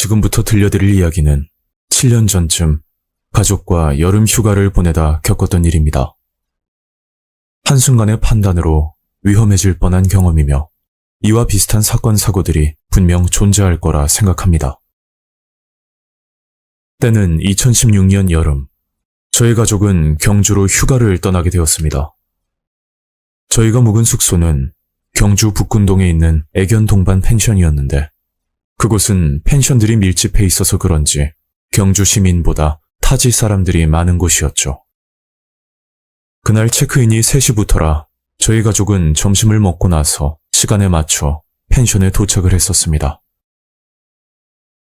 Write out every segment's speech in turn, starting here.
지금부터 들려드릴 이야기는 7년 전쯤 가족과 여름 휴가를 보내다 겪었던 일입니다. 한순간의 판단으로 위험해질 뻔한 경험이며 이와 비슷한 사건 사고들이 분명 존재할 거라 생각합니다. 때는 2016년 여름, 저희 가족은 경주로 휴가를 떠나게 되었습니다. 저희가 묵은 숙소는 경주 북군동에 있는 애견 동반 펜션이었는데 그곳은 펜션들이 밀집해 있어서 그런지 경주 시민보다 타지 사람들이 많은 곳이었죠. 그날 체크인이 3시부터라 저희 가족은 점심을 먹고 나서 시간에 맞춰 펜션에 도착을 했었습니다.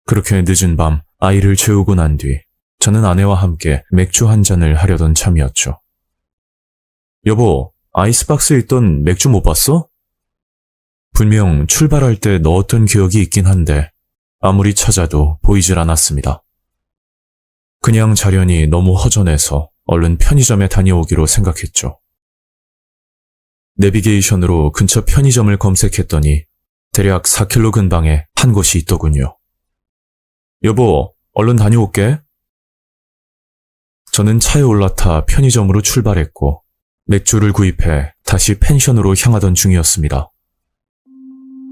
그렇게 늦은 밤 아이를 재우고 난 뒤 저는 아내와 함께 맥주 한 잔을 하려던 참이었죠. 여보, 아이스박스에 있던 맥주 못 봤어? 분명 출발할 때 넣었던 기억이 있긴 한데 아무리 찾아도 보이질 않았습니다. 그냥 자려니 너무 허전해서 얼른 편의점에 다녀오기로 생각했죠. 내비게이션으로 근처 편의점을 검색했더니 대략 4km 근방에 한 곳이 있더군요. 여보, 얼른 다녀올게. 저는 차에 올라타 편의점으로 출발했고 맥주를 구입해 다시 펜션으로 향하던 중이었습니다.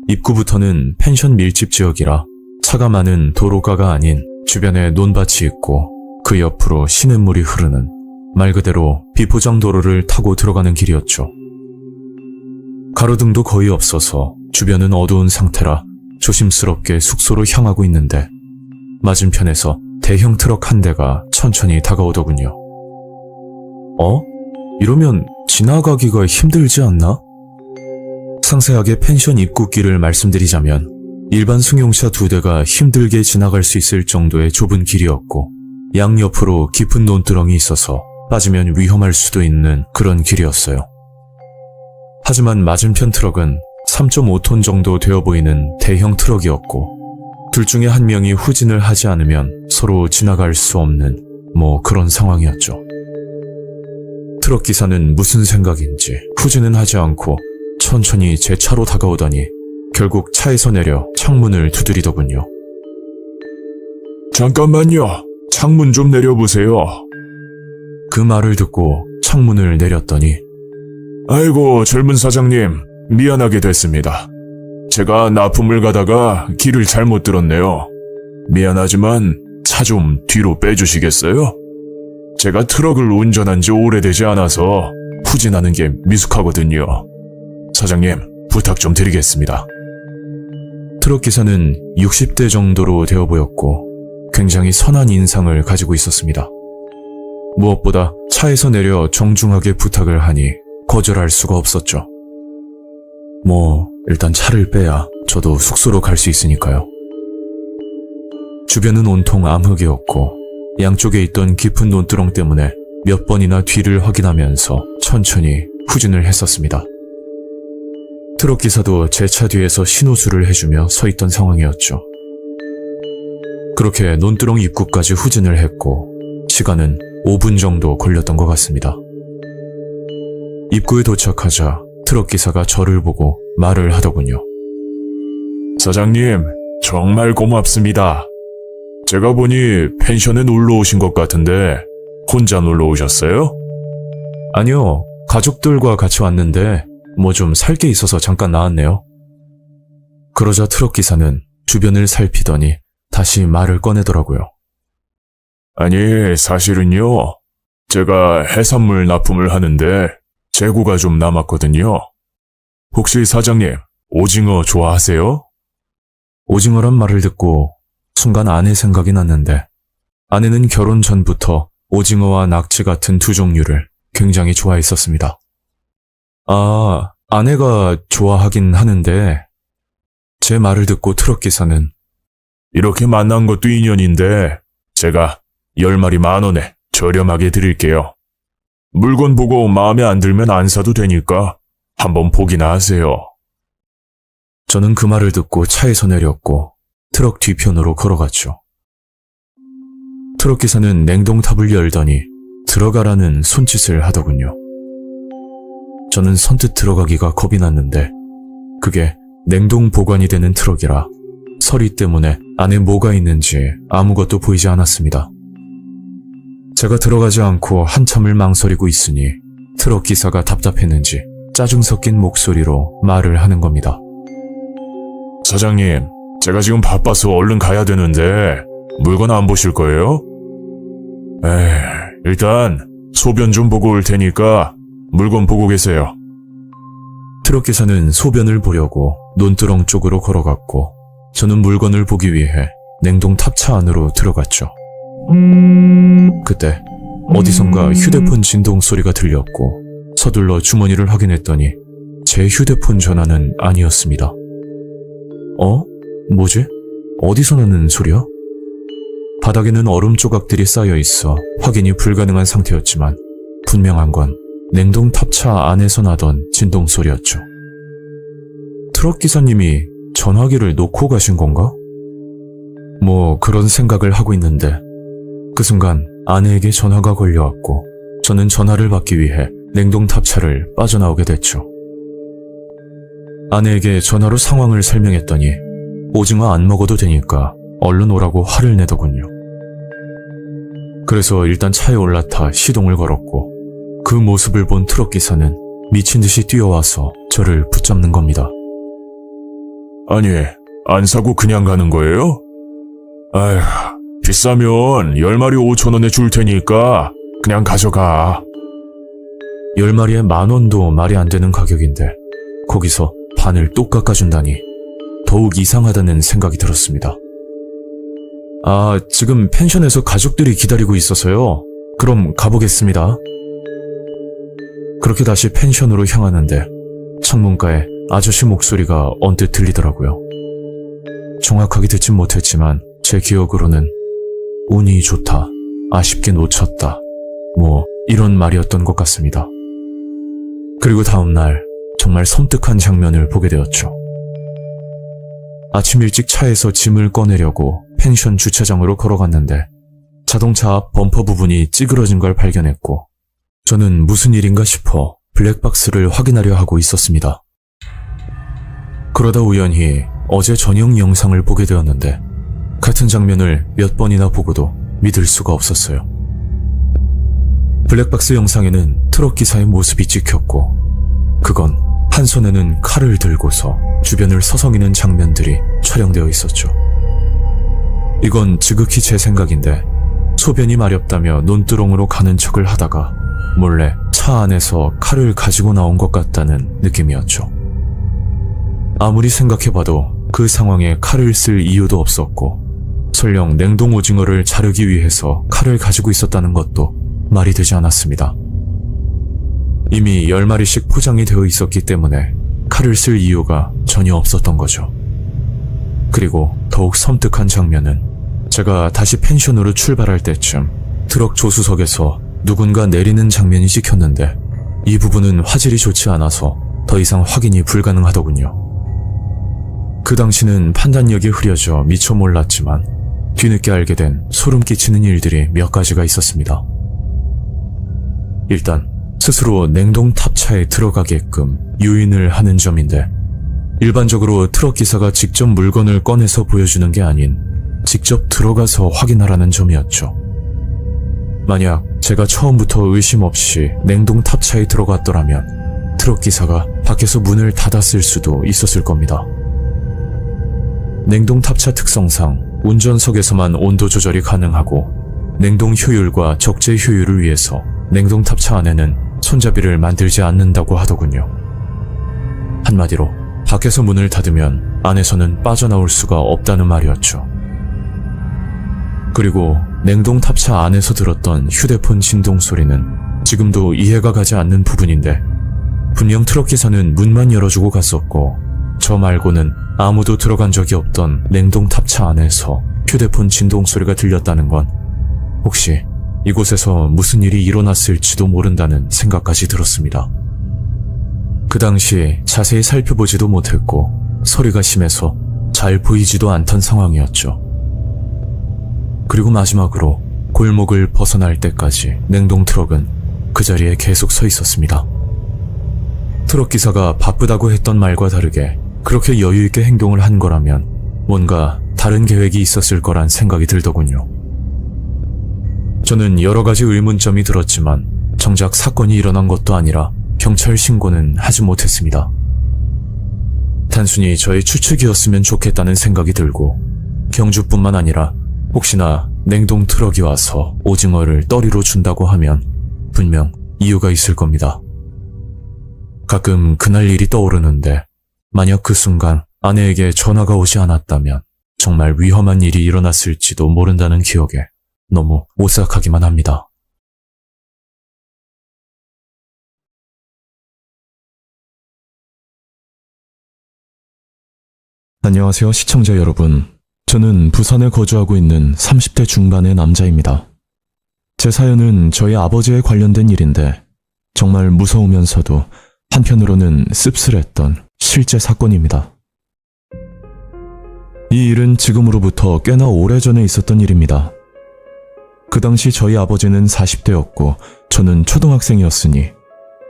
입구부터는 펜션 밀집 지역이라 차가 많은 도로가가 아닌 주변에 논밭이 있고 그 옆으로 시냇물이 흐르는 말 그대로 비포장 도로를 타고 들어가는 길이었죠. 가로등도 거의 없어서 주변은 어두운 상태라 조심스럽게 숙소로 향하고 있는데 맞은편에서 대형 트럭 한 대가 천천히 다가오더군요. 이러면 지나가기가 힘들지 않나? 상세하게 펜션 입구길을 말씀드리자면 일반 승용차 2대가 힘들게 지나갈 수 있을 정도의 좁은 길이었고 양옆으로 깊은 논두렁이 있어서 빠지면 위험할 수도 있는 그런 길이었어요. 하지만 맞은편 트럭은 3.5톤 정도 되어 보이는 대형 트럭이었고 둘 중에 한 명이 후진을 하지 않으면 서로 지나갈 수 없는 그런 상황이었죠. 트럭 기사는 무슨 생각인지 후진은 하지 않고 천천히 제 차로 다가오더니 결국 차에서 내려 창문을 두드리더군요. 잠깐만요. 창문 좀 내려보세요. 그 말을 듣고 창문을 내렸더니 아이고, 젊은 사장님. 미안하게 됐습니다. 제가 납품을 가다가 길을 잘못 들었네요. 미안하지만 차 좀 뒤로 빼주시겠어요? 제가 트럭을 운전한 지 오래되지 않아서 후진하는 게 미숙하거든요. 사장님, 부탁 좀 드리겠습니다. 트럭 기사는 60대 정도로 되어 보였고 굉장히 선한 인상을 가지고 있었습니다. 무엇보다 차에서 내려 정중하게 부탁을 하니 거절할 수가 없었죠. 일단 차를 빼야 저도 숙소로 갈 수 있으니까요. 주변은 온통 암흑이었고 양쪽에 있던 깊은 논두렁 때문에 몇 번이나 뒤를 확인하면서 천천히 후진을 했었습니다. 트럭 기사도 제 차 뒤에서 신호수를 해주며 서 있던 상황이었죠. 그렇게 논두렁 입구까지 후진을 했고 시간은 5분 정도 걸렸던 것 같습니다. 입구에 도착하자 트럭 기사가 저를 보고 말을 하더군요. 사장님, 정말 고맙습니다. 제가 보니 펜션에 놀러 오신 것 같은데 혼자 놀러 오셨어요? 아니요, 가족들과 같이 왔는데 좀 살 게 있어서 잠깐 나왔네요. 그러자 트럭 기사는 주변을 살피더니 다시 말을 꺼내더라고요. 아니, 사실은요. 제가 해산물 납품을 하는데 재고가 좀 남았거든요. 혹시 사장님, 오징어 좋아하세요? 오징어란 말을 듣고 순간 아내 생각이 났는데 아내는 결혼 전부터 오징어와 낙지 같은 두 종류를 굉장히 좋아했었습니다. 아내가 좋아하긴 하는데 제 말을 듣고 트럭 기사는 이렇게 만난 것도 인연인데 제가 10마리 10,000원에 저렴하게 드릴게요. 물건 보고 마음에 안 들면 안 사도 되니까 한번 보기나 하세요. 저는 그 말을 듣고 차에서 내렸고 트럭 뒤편으로 걸어갔죠. 트럭 기사는 냉동탑을 열더니 들어가라는 손짓을 하더군요. 저는 선뜻 들어가기가 겁이 났는데 그게 냉동 보관이 되는 트럭이라 서리 때문에 안에 뭐가 있는지 아무것도 보이지 않았습니다. 제가 들어가지 않고 한참을 망설이고 있으니 트럭 기사가 답답했는지 짜증 섞인 목소리로 말을 하는 겁니다. 사장님, 제가 지금 바빠서 얼른 가야 되는데 물건 안 보실 거예요? 일단 소변 좀 보고 올 테니까 물건 보고 계세요. 트럭 기사는 소변을 보려고 논두렁 쪽으로 걸어갔고 저는 물건을 보기 위해 냉동 탑차 안으로 들어갔죠. 그때 어디선가 휴대폰 진동 소리가 들렸고 서둘러 주머니를 확인했더니 제 휴대폰 전화는 아니었습니다. 뭐지? 어디서 나는 소리야? 바닥에는 얼음 조각들이 쌓여 있어 확인이 불가능한 상태였지만 분명한 건 냉동 탑차 안에서 나던 진동 소리였죠. 트럭 기사님이 전화기를 놓고 가신 건가? 뭐 그런 생각을 하고 있는데 그 순간 아내에게 전화가 걸려왔고 저는 전화를 받기 위해 냉동 탑차를 빠져나오게 됐죠. 아내에게 전화로 상황을 설명했더니 오징어 안 먹어도 되니까 얼른 오라고 화를 내더군요. 그래서 일단 차에 올라타 시동을 걸었고 그 모습을 본 트럭 기사는 미친 듯이 뛰어와서 저를 붙잡는 겁니다. 아니, 안 사고 그냥 가는 거예요? 아휴, 비싸면 10마리 5,000원에 줄 테니까 그냥 가져가. 10마리에 10,000원도 말이 안 되는 가격인데 거기서 반을 또 깎아준다니 더욱 이상하다는 생각이 들었습니다. 지금 펜션에서 가족들이 기다리고 있어서요. 그럼 가보겠습니다. 그렇게 다시 펜션으로 향하는데 창문가에 아저씨 목소리가 언뜻 들리더라고요. 정확하게 듣진 못했지만 제 기억으로는 운이 좋다, 아쉽게 놓쳤다, 뭐 이런 말이었던 것 같습니다. 그리고 다음날 정말 섬뜩한 장면을 보게 되었죠. 아침 일찍 차에서 짐을 꺼내려고 펜션 주차장으로 걸어갔는데 자동차 앞 범퍼 부분이 찌그러진 걸 발견했고 저는 무슨 일인가 싶어 블랙박스를 확인하려 하고 있었습니다. 그러다 우연히 어제 저녁 영상을 보게 되었는데 같은 장면을 몇 번이나 보고도 믿을 수가 없었어요. 블랙박스 영상에는 트럭 기사의 모습이 찍혔고 그건 한 손에는 칼을 들고서 주변을 서성이는 장면들이 촬영되어 있었죠. 이건 지극히 제 생각인데 소변이 마렵다며 논두렁으로 가는 척을 하다가 몰래 차 안에서 칼을 가지고 나온 것 같다는 느낌이었죠. 아무리 생각해봐도 그 상황에 칼을 쓸 이유도 없었고 설령 냉동 오징어를 자르기 위해서 칼을 가지고 있었다는 것도 말이 되지 않았습니다. 이미 10마리씩 포장이 되어 있었기 때문에 칼을 쓸 이유가 전혀 없었던 거죠. 그리고 더욱 섬뜩한 장면은 제가 다시 펜션으로 출발할 때쯤 트럭 조수석에서 누군가 내리는 장면이 찍혔는데 이 부분은 화질이 좋지 않아서 더 이상 확인이 불가능하더군요. 그 당시는 판단력이 흐려져 미처 몰랐지만 뒤늦게 알게 된 소름 끼치는 일들이 몇 가지가 있었습니다. 일단 스스로 냉동 탑차에 들어가게끔 유인을 하는 점인데 일반적으로 트럭 기사가 직접 물건을 꺼내서 보여주는 게 아닌 직접 들어가서 확인하라는 점이었죠. 만약 제가 처음부터 의심 없이 냉동 탑차에 들어갔더라면 트럭 기사가 밖에서 문을 닫았을 수도 있었을 겁니다. 냉동 탑차 특성상 운전석에서만 온도 조절이 가능하고 냉동 효율과 적재 효율을 위해서 냉동 탑차 안에는 손잡이를 만들지 않는다고 하더군요. 한마디로 밖에서 문을 닫으면 안에서는 빠져나올 수가 없다는 말이었죠. 그리고 냉동 탑차 안에서 들었던 휴대폰 진동 소리는 지금도 이해가 가지 않는 부분인데 분명 트럭 기사는 문만 열어주고 갔었고 저 말고는 아무도 들어간 적이 없던 냉동 탑차 안에서 휴대폰 진동 소리가 들렸다는 건 혹시 이곳에서 무슨 일이 일어났을지도 모른다는 생각까지 들었습니다. 그 당시 자세히 살펴보지도 못했고 소리가 심해서 잘 보이지도 않던 상황이었죠. 그리고 마지막으로 골목을 벗어날 때까지 냉동 트럭은 그 자리에 계속 서 있었습니다. 트럭 기사가 바쁘다고 했던 말과 다르게 그렇게 여유있게 행동을 한 거라면 뭔가 다른 계획이 있었을 거란 생각이 들더군요. 저는 여러 가지 의문점이 들었지만 정작 사건이 일어난 것도 아니라 경찰 신고는 하지 못했습니다. 단순히 저의 추측이었으면 좋겠다는 생각이 들고 경주뿐만 아니라 혹시나 냉동 트럭이 와서 오징어를 떠리로 준다고 하면 분명 이유가 있을 겁니다. 가끔 그날 일이 떠오르는데 만약 그 순간 아내에게 전화가 오지 않았다면 정말 위험한 일이 일어났을지도 모른다는 기억에 너무 오싹하기만 합니다. 안녕하세요, 시청자 여러분. 저는 부산에 거주하고 있는 30대 중반의 남자입니다. 제 사연은 저희 아버지에 관련된 일인데 정말 무서우면서도 한편으로는 씁쓸했던 실제 사건입니다. 이 일은 지금으로부터 꽤나 오래전에 있었던 일입니다. 그 당시 저희 아버지는 40대였고 저는 초등학생이었으니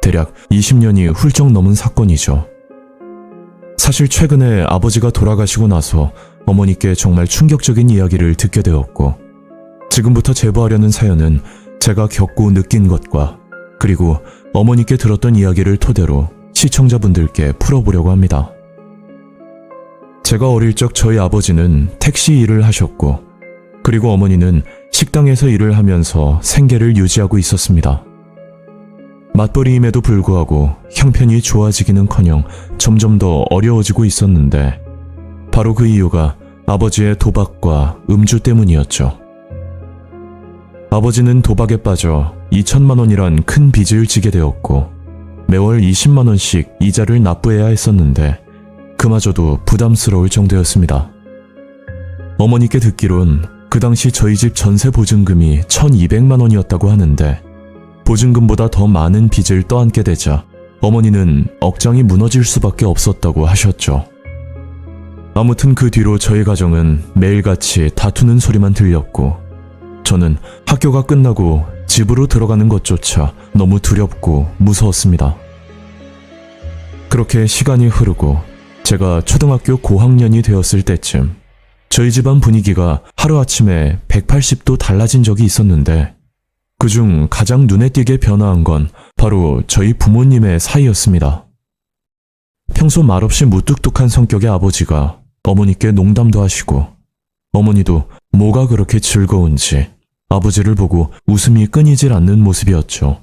대략 20년이 훌쩍 넘은 사건이죠. 사실 최근에 아버지가 돌아가시고 나서 어머니께 정말 충격적인 이야기를 듣게 되었고 지금부터 제보하려는 사연은 제가 겪고 느낀 것과 그리고 어머니께 들었던 이야기를 토대로 시청자분들께 풀어보려고 합니다. 제가 어릴 적 저희 아버지는 택시 일을 하셨고 그리고 어머니는 식당에서 일을 하면서 생계를 유지하고 있었습니다. 맞벌이임에도 불구하고 형편이 좋아지기는커녕 점점 더 어려워지고 있었는데 바로 그 이유가 아버지의 도박과 음주 때문이었죠. 아버지는 도박에 빠져 2천만 원이란 큰 빚을 지게 되었고 매월 20만 원씩 이자를 납부해야 했었는데 그마저도 부담스러울 정도였습니다. 어머니께 듣기론 그 당시 저희 집 전세 보증금이 1,200만 원이었다고 하는데 보증금보다 더 많은 빚을 떠안게 되자 어머니는 억장이 무너질 수밖에 없었다고 하셨죠. 아무튼 그 뒤로 저희 가정은 매일같이 다투는 소리만 들렸고 저는 학교가 끝나고 집으로 들어가는 것조차 너무 두렵고 무서웠습니다. 그렇게 시간이 흐르고 제가 초등학교 고학년이 되었을 때쯤 저희 집안 분위기가 하루아침에 180도 달라진 적이 있었는데 그중 가장 눈에 띄게 변화한 건 바로 저희 부모님의 사이였습니다. 평소 말없이 무뚝뚝한 성격의 아버지가 어머니께 농담도 하시고 어머니도 뭐가 그렇게 즐거운지 아버지를 보고 웃음이 끊이질 않는 모습이었죠.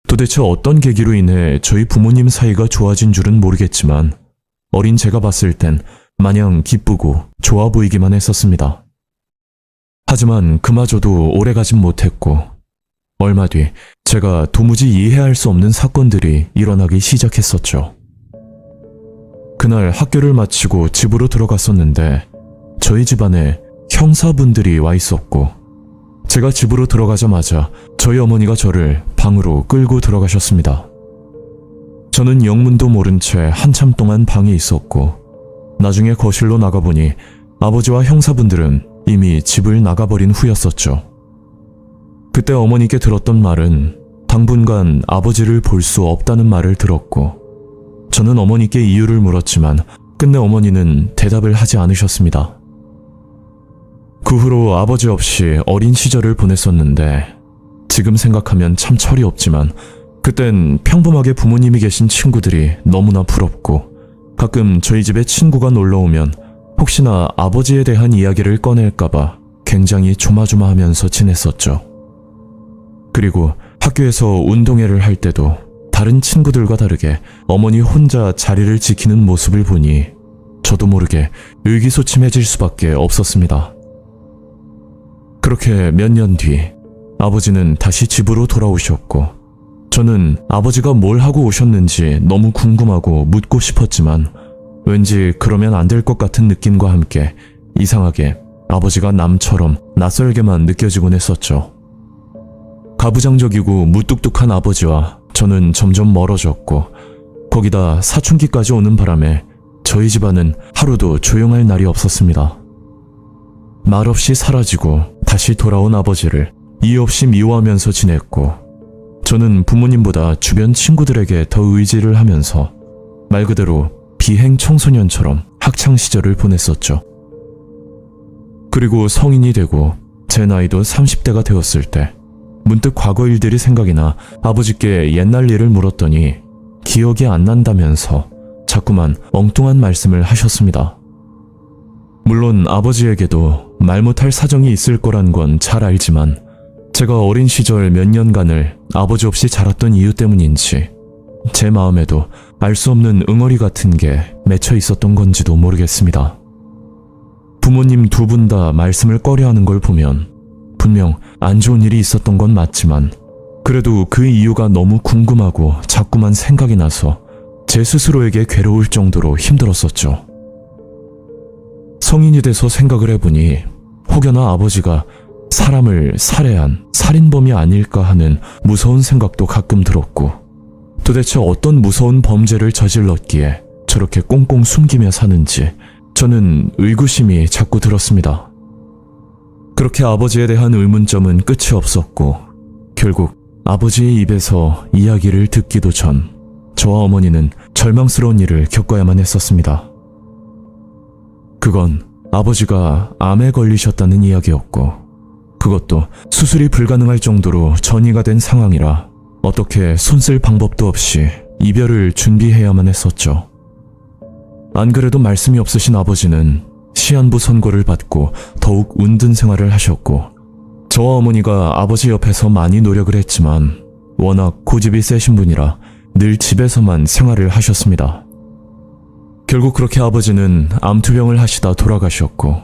도대체 어떤 계기로 인해 저희 부모님 사이가 좋아진 줄은 모르겠지만 어린 제가 봤을 땐 마냥 기쁘고 좋아 보이기만 했었습니다. 하지만 그마저도 오래가진 못했고 얼마 뒤 제가 도무지 이해할 수 없는 사건들이 일어나기 시작했었죠. 그날 학교를 마치고 집으로 들어갔었는데 저희 집안에 형사분들이 와 있었고 제가 집으로 들어가자마자 저희 어머니가 저를 방으로 끌고 들어가셨습니다. 저는 영문도 모른 채 한참 동안 방에 있었고 나중에 거실로 나가보니 아버지와 형사분들은 이미 집을 나가버린 후였었죠. 그때 어머니께 들었던 말은 당분간 아버지를 볼 수 없다는 말을 들었고 저는 어머니께 이유를 물었지만 끝내 어머니는 대답을 하지 않으셨습니다. 그 후로 아버지 없이 어린 시절을 보냈었는데 지금 생각하면 참 철이 없지만 그땐 평범하게 부모님이 계신 친구들이 너무나 부럽고 가끔 저희 집에 친구가 놀러오면 혹시나 아버지에 대한 이야기를 꺼낼까봐 굉장히 조마조마하면서 지냈었죠. 그리고 학교에서 운동회를 할 때도 다른 친구들과 다르게 어머니 혼자 자리를 지키는 모습을 보니 저도 모르게 의기소침해질 수밖에 없었습니다. 그렇게 몇 년 뒤 아버지는 다시 집으로 돌아오셨고 저는 아버지가 뭘 하고 오셨는지 너무 궁금하고 묻고 싶었지만 왠지 그러면 안 될 것 같은 느낌과 함께 이상하게 아버지가 남처럼 낯설게만 느껴지곤 했었죠. 가부장적이고 무뚝뚝한 아버지와 저는 점점 멀어졌고 거기다 사춘기까지 오는 바람에 저희 집안은 하루도 조용할 날이 없었습니다. 말없이 사라지고 다시 돌아온 아버지를 이유 없이 미워하면서 지냈고 저는 부모님보다 주변 친구들에게 더 의지를 하면서 말 그대로 비행 청소년처럼 학창 시절을 보냈었죠. 그리고 성인이 되고 제 나이도 30대가 되었을 때 문득 과거 일들이 생각이 나 아버지께 옛날 일을 물었더니 기억이 안 난다면서 자꾸만 엉뚱한 말씀을 하셨습니다. 물론 아버지에게도 말 못할 사정이 있을 거란 건 잘 알지만 제가 어린 시절 몇 년간을 아버지 없이 자랐던 이유 때문인지 제 마음에도 알 수 없는 응어리 같은 게 맺혀 있었던 건지도 모르겠습니다. 부모님 두 분 다 말씀을 꺼려하는 걸 보면 분명 안 좋은 일이 있었던 건 맞지만 그래도 그 이유가 너무 궁금하고 자꾸만 생각이 나서 제 스스로에게 괴로울 정도로 힘들었었죠. 성인이 돼서 생각을 해보니 혹여나 아버지가 사람을 살해한 살인범이 아닐까 하는 무서운 생각도 가끔 들었고 도대체 어떤 무서운 범죄를 저질렀기에 저렇게 꽁꽁 숨기며 사는지 저는 의구심이 자꾸 들었습니다. 그렇게 아버지에 대한 의문점은 끝이 없었고 결국 아버지의 입에서 이야기를 듣기도 전 저와 어머니는 절망스러운 일을 겪어야만 했었습니다. 그건 아버지가 암에 걸리셨다는 이야기였고 그것도 수술이 불가능할 정도로 전이가 된 상황이라 어떻게 손쓸 방법도 없이 이별을 준비해야만 했었죠. 안 그래도 말씀이 없으신 아버지는 시한부 선고를 받고 더욱 운든 생활을 하셨고 저와 어머니가 아버지 옆에서 많이 노력을 했지만 워낙 고집이 세신 분이라 늘 집에서만 생활을 하셨습니다. 결국 그렇게 아버지는 암투병을 하시다 돌아가셨고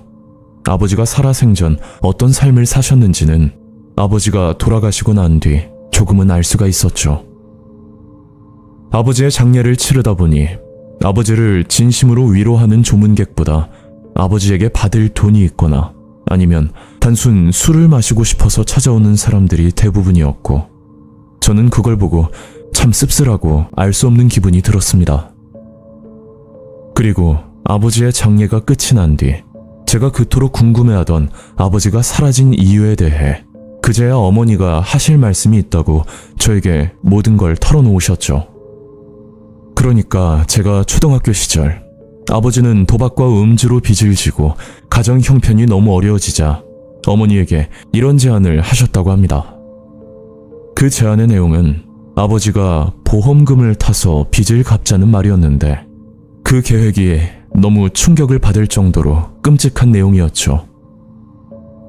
아버지가 살아생전 어떤 삶을 사셨는지는 아버지가 돌아가시고 난 뒤 조금은 알 수가 있었죠. 아버지의 장례를 치르다 보니 아버지를 진심으로 위로하는 조문객보다 아버지에게 받을 돈이 있거나 아니면 단순 술을 마시고 싶어서 찾아오는 사람들이 대부분이었고 저는 그걸 보고 참 씁쓸하고 알 수 없는 기분이 들었습니다. 그리고 아버지의 장례가 끝이 난 뒤 제가 그토록 궁금해하던 아버지가 사라진 이유에 대해 그제야 어머니가 하실 말씀이 있다고 저에게 모든 걸 털어놓으셨죠. 그러니까 제가 초등학교 시절 아버지는 도박과 음주로 빚을 지고 가정 형편이 너무 어려워지자 어머니에게 이런 제안을 하셨다고 합니다. 그 제안의 내용은 아버지가 보험금을 타서 빚을 갚자는 말이었는데 그 계획이 너무 충격을 받을 정도로 끔찍한 내용이었죠.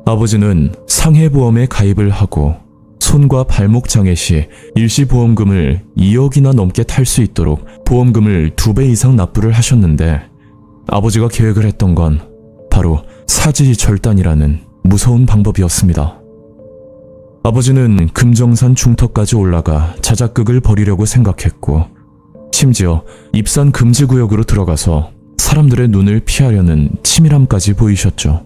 아버지는 상해보험에 가입을 하고 손과 발목 장애 시 일시보험금을 2억이나 넘게 탈 수 있도록 보험금을 2배 이상 납부를 하셨는데 아버지가 계획을 했던 건 바로 사지절단이라는 무서운 방법이었습니다. 아버지는 금정산 중턱까지 올라가 자작극을 벌이려고 생각했고 심지어 입산 금지구역으로 들어가서 사람들의 눈을 피하려는 치밀함까지 보이셨죠.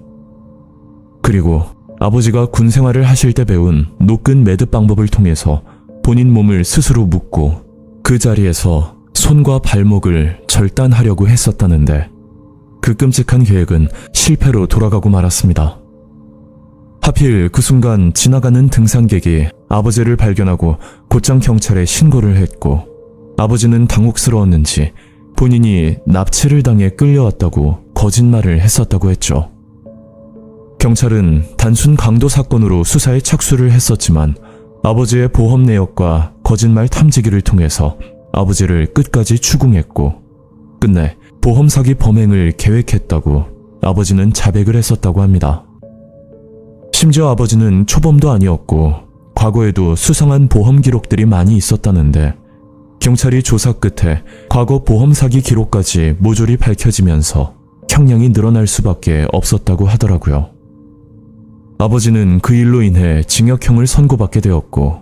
그리고 아버지가 군 생활을 하실 때 배운 노끈 매듭 방법을 통해서 본인 몸을 스스로 묶고 그 자리에서 손과 발목을 절단하려고 했었다는데 그 끔찍한 계획은 실패로 돌아가고 말았습니다. 하필 그 순간 지나가는 등산객이 아버지를 발견하고 곧장 경찰에 신고를 했고 아버지는 당혹스러웠는지 본인이 납치를 당해 끌려왔다고 거짓말을 했었다고 했죠. 경찰은 단순 강도 사건으로 수사에 착수를 했었지만 아버지의 보험 내역과 거짓말 탐지기를 통해서 아버지를 끝까지 추궁했고 끝내 보험 사기 범행을 계획했다고 아버지는 자백을 했었다고 합니다. 심지어 아버지는 초범도 아니었고 과거에도 수상한 보험 기록들이 많이 있었다는데 경찰이 조사 끝에 과거 보험 사기 기록까지 모조리 밝혀지면서 형량이 늘어날 수밖에 없었다고 하더라고요. 아버지는 그 일로 인해 징역형을 선고받게 되었고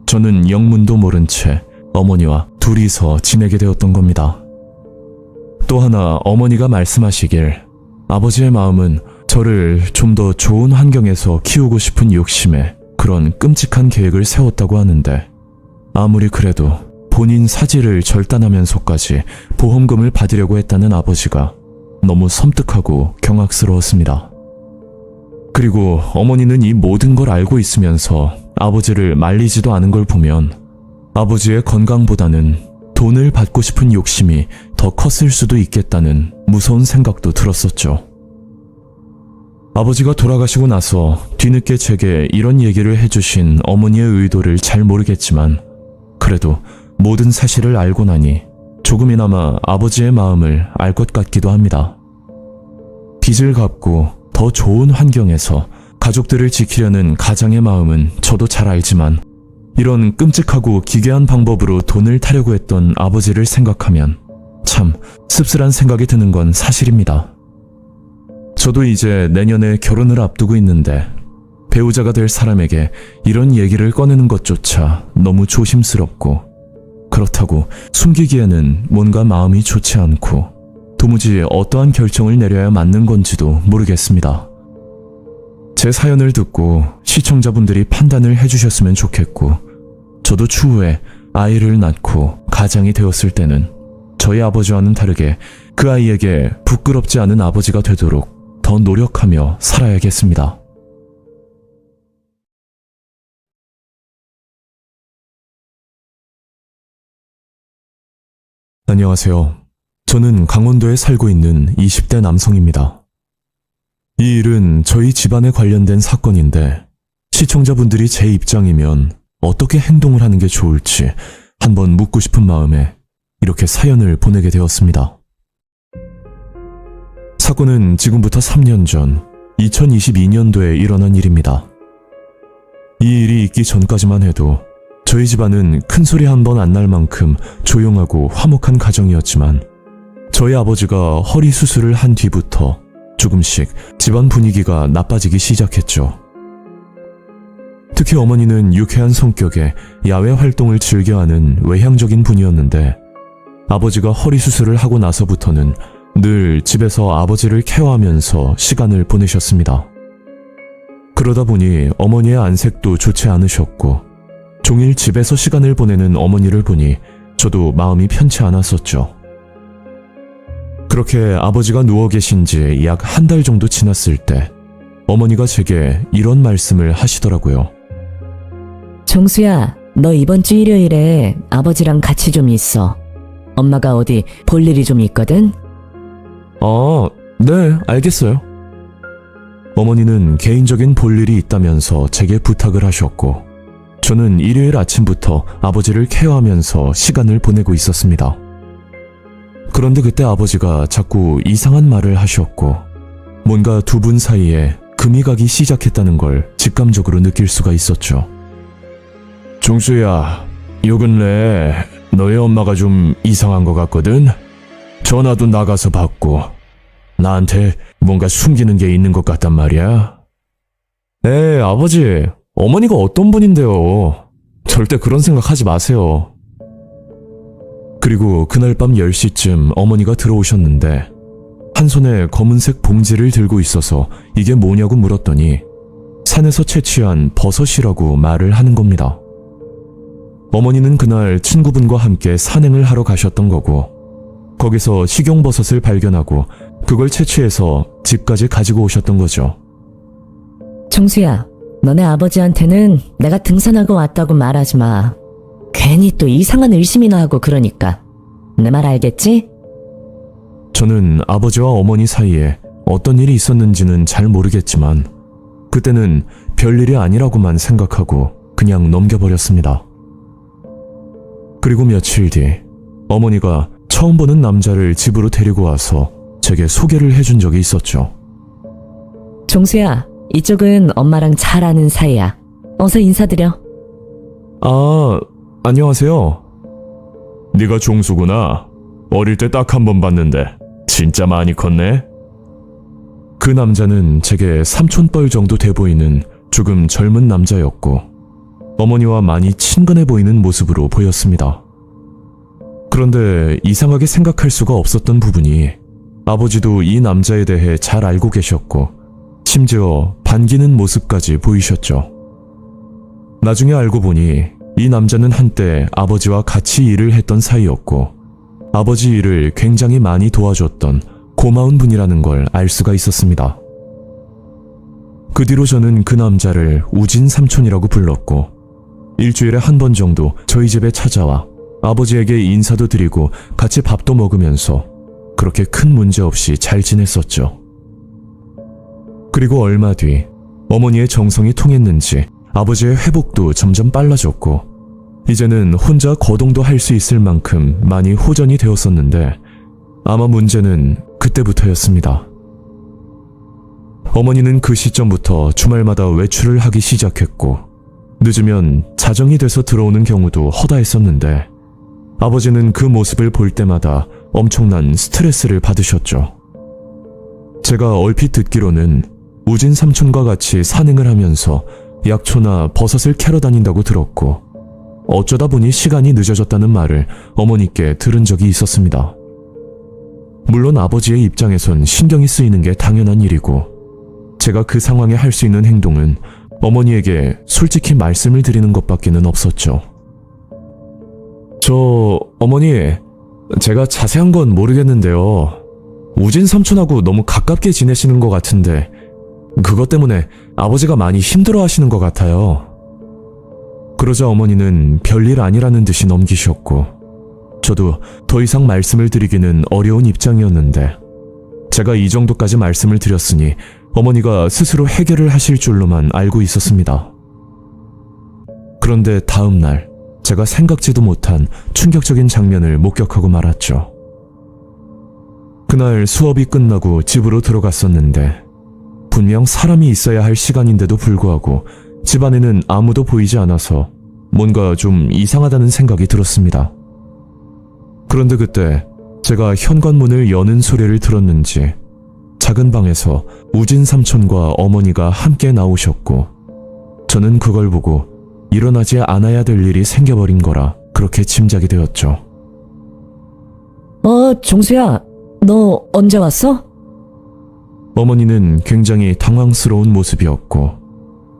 저는 영문도 모른 채 어머니와 둘이서 지내게 되었던 겁니다. 또 하나 어머니가 말씀하시길 아버지의 마음은 저를 좀 더 좋은 환경에서 키우고 싶은 욕심에 그런 끔찍한 계획을 세웠다고 하는데 아무리 그래도 본인 사지를 절단하면서까지 보험금을 받으려고 했다는 아버지가 너무 섬뜩하고 경악스러웠습니다. 그리고 어머니는 이 모든 걸 알고 있으면서 아버지를 말리지도 않은 걸 보면 아버지의 건강보다는 돈을 받고 싶은 욕심이 더 컸을 수도 있겠다는 무서운 생각도 들었었죠. 아버지가 돌아가시고 나서 뒤늦게 제게 이런 얘기를 해주신 어머니의 의도를 잘 모르겠지만 그래도 모든 사실을 알고 나니 조금이나마 아버지의 마음을 알 것 같기도 합니다. 빚을 갚고 더 좋은 환경에서 가족들을 지키려는 가장의 마음은 저도 잘 알지만 이런 끔찍하고 기괴한 방법으로 돈을 타려고 했던 아버지를 생각하면 참 씁쓸한 생각이 드는 건 사실입니다. 저도 이제 내년에 결혼을 앞두고 있는데 배우자가 될 사람에게 이런 얘기를 꺼내는 것조차 너무 조심스럽고 그렇다고 숨기기에는 뭔가 마음이 좋지 않고 도무지 어떠한 결정을 내려야 맞는 건지도 모르겠습니다. 제 사연을 듣고 시청자분들이 판단을 해주셨으면 좋겠고 저도 추후에 아이를 낳고 가장이 되었을 때는 저희 아버지와는 다르게 그 아이에게 부끄럽지 않은 아버지가 되도록 더 노력하며 살아야겠습니다. 안녕하세요. 저는 강원도에 살고 있는 20대 남성입니다. 이 일은 저희 집안에 관련된 사건인데 시청자분들이 제 입장이면 어떻게 행동을 하는 게 좋을지 한번 묻고 싶은 마음에 이렇게 사연을 보내게 되었습니다. 사건은 지금부터 3년 전 2022년도에 일어난 일입니다. 이 일이 있기 전까지만 해도 저희 집안은 큰 소리 한 번 안 날 만큼 조용하고 화목한 가정이었지만 저희 아버지가 허리 수술을 한 뒤부터 조금씩 집안 분위기가 나빠지기 시작했죠. 특히 어머니는 유쾌한 성격에 야외 활동을 즐겨하는 외향적인 분이었는데 아버지가 허리 수술을 하고 나서부터는 늘 집에서 아버지를 케어하면서 시간을 보내셨습니다. 그러다 보니 어머니의 안색도 좋지 않으셨고 종일 집에서 시간을 보내는 어머니를 보니 저도 마음이 편치 않았었죠. 그렇게 아버지가 누워 계신 지 약 한 달 정도 지났을 때 어머니가 제게 이런 말씀을 하시더라고요. 정수야, 너 이번 주 일요일에 아버지랑 같이 좀 있어. 엄마가 어디 볼 일이 좀 있거든? 네, 알겠어요. 어머니는 개인적인 볼 일이 있다면서 제게 부탁을 하셨고 저는 일요일 아침부터 아버지를 케어하면서 시간을 보내고 있었습니다. 그런데 그때 아버지가 자꾸 이상한 말을 하셨고 뭔가 두 분 사이에 금이 가기 시작했다는 걸 직감적으로 느낄 수가 있었죠. 종수야, 요 근래 너의 엄마가 좀 이상한 것 같거든? 전화도 나가서 받고 나한테 뭔가 숨기는 게 있는 것 같단 말이야. 네, 아버지. 어머니가 어떤 분인데요. 절대 그런 생각하지 마세요. 그리고 그날 밤 10시쯤 어머니가 들어오셨는데 한 손에 검은색 봉지를 들고 있어서 이게 뭐냐고 물었더니 산에서 채취한 버섯이라고 말을 하는 겁니다. 어머니는 그날 친구분과 함께 산행을 하러 가셨던 거고 거기서 식용버섯을 발견하고 그걸 채취해서 집까지 가지고 오셨던 거죠. 정수야, 너네 아버지한테는 내가 등산하고 왔다고 말하지 마. 괜히 또 이상한 의심이나 하고 그러니까. 내 말 알겠지? 저는 아버지와 어머니 사이에 어떤 일이 있었는지는 잘 모르겠지만 그때는 별일이 아니라고만 생각하고 그냥 넘겨버렸습니다. 그리고 며칠 뒤 어머니가 처음 보는 남자를 집으로 데리고 와서 제게 소개를 해준 적이 있었죠. 정수야, 이쪽은 엄마랑 잘 아는 사이야. 어서 인사드려. 안녕하세요. 네가 종수구나. 어릴 때 딱 한 번 봤는데 진짜 많이 컸네. 그 남자는 제게 삼촌뻘 정도 돼 보이는 조금 젊은 남자였고 어머니와 많이 친근해 보이는 모습으로 보였습니다. 그런데 이상하게 생각할 수가 없었던 부분이 아버지도 이 남자에 대해 잘 알고 계셨고 심지어 반기는 모습까지 보이셨죠. 나중에 알고 보니 이 남자는 한때 아버지와 같이 일을 했던 사이였고 아버지 일을 굉장히 많이 도와줬던 고마운 분이라는 걸 알 수가 있었습니다. 그 뒤로 저는 그 남자를 우진 삼촌이라고 불렀고 일주일에 한 번 정도 저희 집에 찾아와 아버지에게 인사도 드리고 같이 밥도 먹으면서 그렇게 큰 문제 없이 잘 지냈었죠. 그리고 얼마 뒤 어머니의 정성이 통했는지 아버지의 회복도 점점 빨라졌고 이제는 혼자 거동도 할 수 있을 만큼 많이 호전이 되었었는데 아마 문제는 그때부터였습니다. 어머니는 그 시점부터 주말마다 외출을 하기 시작했고 늦으면 자정이 돼서 들어오는 경우도 허다했었는데 아버지는 그 모습을 볼 때마다 엄청난 스트레스를 받으셨죠. 제가 얼핏 듣기로는 우진 삼촌과 같이 산행을 하면서 약초나 버섯을 캐러 다닌다고 들었고 어쩌다 보니 시간이 늦어졌다는 말을 어머니께 들은 적이 있었습니다. 물론 아버지의 입장에선 신경이 쓰이는 게 당연한 일이고 제가 그 상황에 할 수 있는 행동은 어머니에게 솔직히 말씀을 드리는 것밖에는 없었죠. 어머니, 제가 자세한 건 모르겠는데요. 우진 삼촌하고 너무 가깝게 지내시는 것 같은데 그것 때문에 아버지가 많이 힘들어 하시는 것 같아요. 그러자 어머니는 별일 아니라는 듯이 넘기셨고 저도 더 이상 말씀을 드리기는 어려운 입장이었는데 제가 이 정도까지 말씀을 드렸으니 어머니가 스스로 해결을 하실 줄로만 알고 있었습니다. 그런데 다음 날 제가 생각지도 못한 충격적인 장면을 목격하고 말았죠. 그날 수업이 끝나고 집으로 들어갔었는데 분명 사람이 있어야 할 시간인데도 불구하고 집 안에는 아무도 보이지 않아서 뭔가 좀 이상하다는 생각이 들었습니다. 그런데 그때 제가 현관문을 여는 소리를 들었는지 작은 방에서 우진 삼촌과 어머니가 함께 나오셨고 저는 그걸 보고 일어나지 않아야 될 일이 생겨버린 거라 그렇게 짐작이 되었죠. 종수야, 너 언제 왔어? 어머니는 굉장히 당황스러운 모습이었고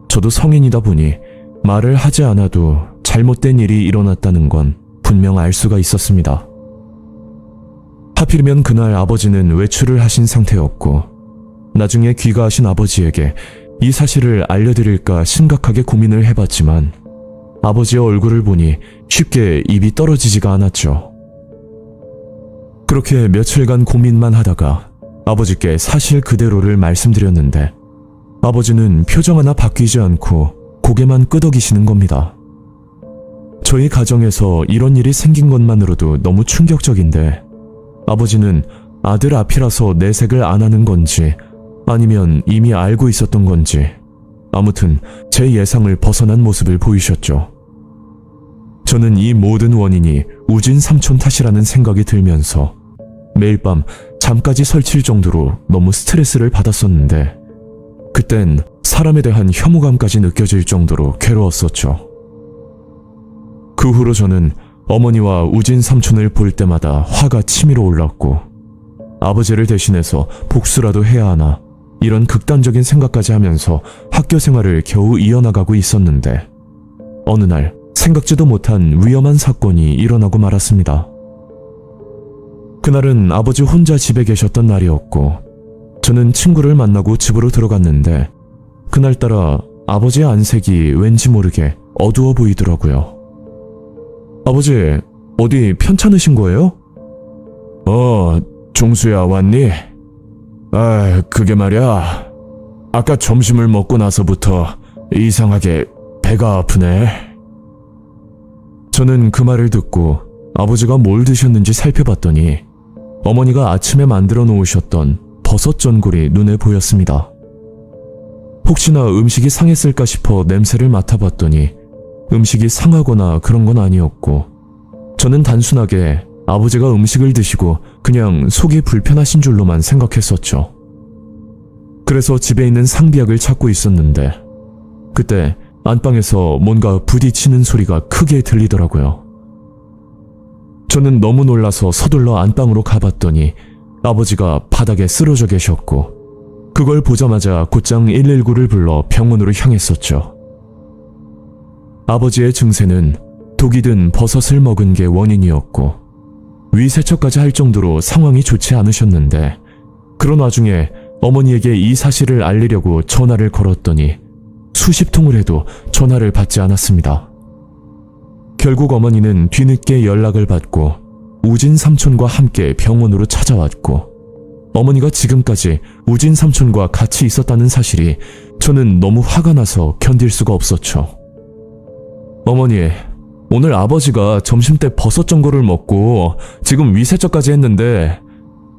저도 성인이다 보니 말을 하지 않아도 잘못된 일이 일어났다는 건 분명 알 수가 있었습니다. 하필이면 그날 아버지는 외출을 하신 상태였고 나중에 귀가하신 아버지에게 이 사실을 알려드릴까 심각하게 고민을 해봤지만 아버지의 얼굴을 보니 쉽게 입이 떨어지지가 않았죠. 그렇게 며칠간 고민만 하다가 아버지께 사실 그대로를 말씀드렸는데 아버지는 표정 하나 바뀌지 않고 고개만 끄덕이시는 겁니다. 저희 가정에서 이런 일이 생긴 것만으로도 너무 충격적인데 아버지는 아들 앞이라서 내색을 안 하는 건지 아니면 이미 알고 있었던 건지 아무튼 제 예상을 벗어난 모습을 보이셨죠. 저는 이 모든 원인이 우진 삼촌 탓이라는 생각이 들면서 매일 밤 잠까지 설칠 정도로 너무 스트레스를 받았었는데 그땐 사람에 대한 혐오감까지 느껴질 정도로 괴로웠었죠. 그 후로 저는 어머니와 우진 삼촌을 볼 때마다 화가 치밀어 올랐고 아버지를 대신해서 복수라도 해야 하나 이런 극단적인 생각까지 하면서 학교 생활을 겨우 이어나가고 있었는데 어느 날 생각지도 못한 위험한 사건이 일어나고 말았습니다. 그날은 아버지 혼자 집에 계셨던 날이었고 저는 친구를 만나고 집으로 들어갔는데 그날따라 아버지의 안색이 왠지 모르게 어두워 보이더라고요. 아버지, 어디 편찮으신 거예요? 종수야 왔니? 그게 말이야. 아까 점심을 먹고 나서부터 이상하게 배가 아프네. 저는 그 말을 듣고 아버지가 뭘 드셨는지 살펴봤더니 어머니가 아침에 만들어 놓으셨던 버섯 전골이 눈에 보였습니다. 혹시나 음식이 상했을까 싶어 냄새를 맡아봤더니 음식이 상하거나 그런 건 아니었고 저는 단순하게 아버지가 음식을 드시고 그냥 속이 불편하신 줄로만 생각했었죠. 그래서 집에 있는 상비약을 찾고 있었는데 그때 안방에서 뭔가 부딪히는 소리가 크게 들리더라고요. 저는 너무 놀라서 서둘러 안방으로 가봤더니 아버지가 바닥에 쓰러져 계셨고 그걸 보자마자 곧장 119를 불러 병원으로 향했었죠. 아버지의 증세는 독이 든 버섯을 먹은 게 원인이었고 위세척까지 할 정도로 상황이 좋지 않으셨는데 그런 와중에 어머니에게 이 사실을 알리려고 전화를 걸었더니 수십 통을 해도 전화를 받지 않았습니다. 결국 어머니는 뒤늦게 연락을 받고 우진 삼촌과 함께 병원으로 찾아왔고, 어머니가 지금까지 우진 삼촌과 같이 있었다는 사실이 저는 너무 화가 나서 견딜 수가 없었죠. 어머니, 오늘 아버지가 점심때 버섯 전골을 먹고 지금 위세척까지 했는데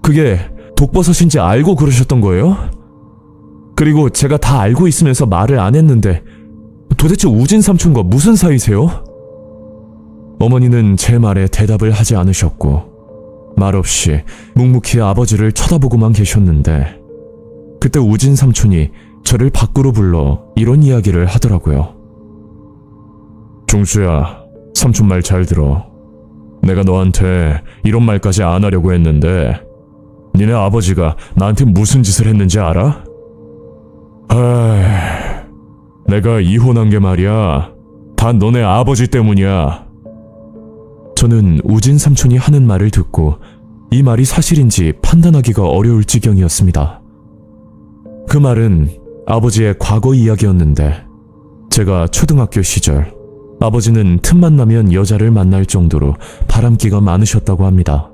그게 독버섯인지 알고 그러셨던 거예요? 그리고 제가 다 알고 있으면서 말을 안 했는데 도대체 우진 삼촌과 무슨 사이세요? 어머니는 제 말에 대답을 하지 않으셨고 말없이 묵묵히 아버지를 쳐다보고만 계셨는데 그때 우진 삼촌이 저를 밖으로 불러 이런 이야기를 하더라고요. 종수야, 삼촌 말 잘 들어. 내가 너한테 이런 말까지 안 하려고 했는데 니네 아버지가 나한테 무슨 짓을 했는지 알아? 내가 이혼한 게 말이야. 다 너네 아버지 때문이야. 저는 우진 삼촌이 하는 말을 듣고 이 말이 사실인지 판단하기가 어려울 지경이었습니다. 그 말은 아버지의 과거 이야기였는데 제가 초등학교 시절 아버지는 틈만 나면 여자를 만날 정도로 바람기가 많으셨다고 합니다.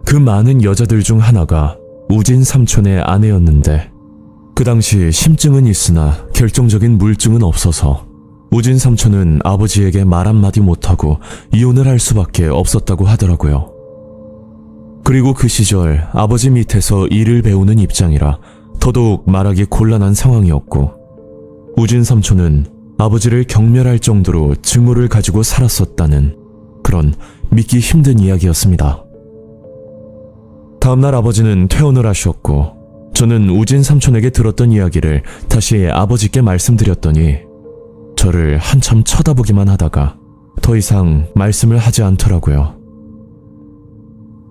그 많은 여자들 중 하나가 우진 삼촌의 아내였는데 그 당시 심증은 있으나 결정적인 물증은 없어서 우진 삼촌은 아버지에게 말 한마디 못하고 이혼을 할 수밖에 없었다고 하더라고요. 그리고 그 시절 아버지 밑에서 일을 배우는 입장이라 더더욱 말하기 곤란한 상황이었고 우진 삼촌은 아버지를 경멸할 정도로 증오를 가지고 살았었다는 그런 믿기 힘든 이야기였습니다. 다음날 아버지는 퇴원을 하셨고 저는 우진 삼촌에게 들었던 이야기를 다시 아버지께 말씀드렸더니 저를 한참 쳐다보기만 하다가 더 이상 말씀을 하지 않더라고요.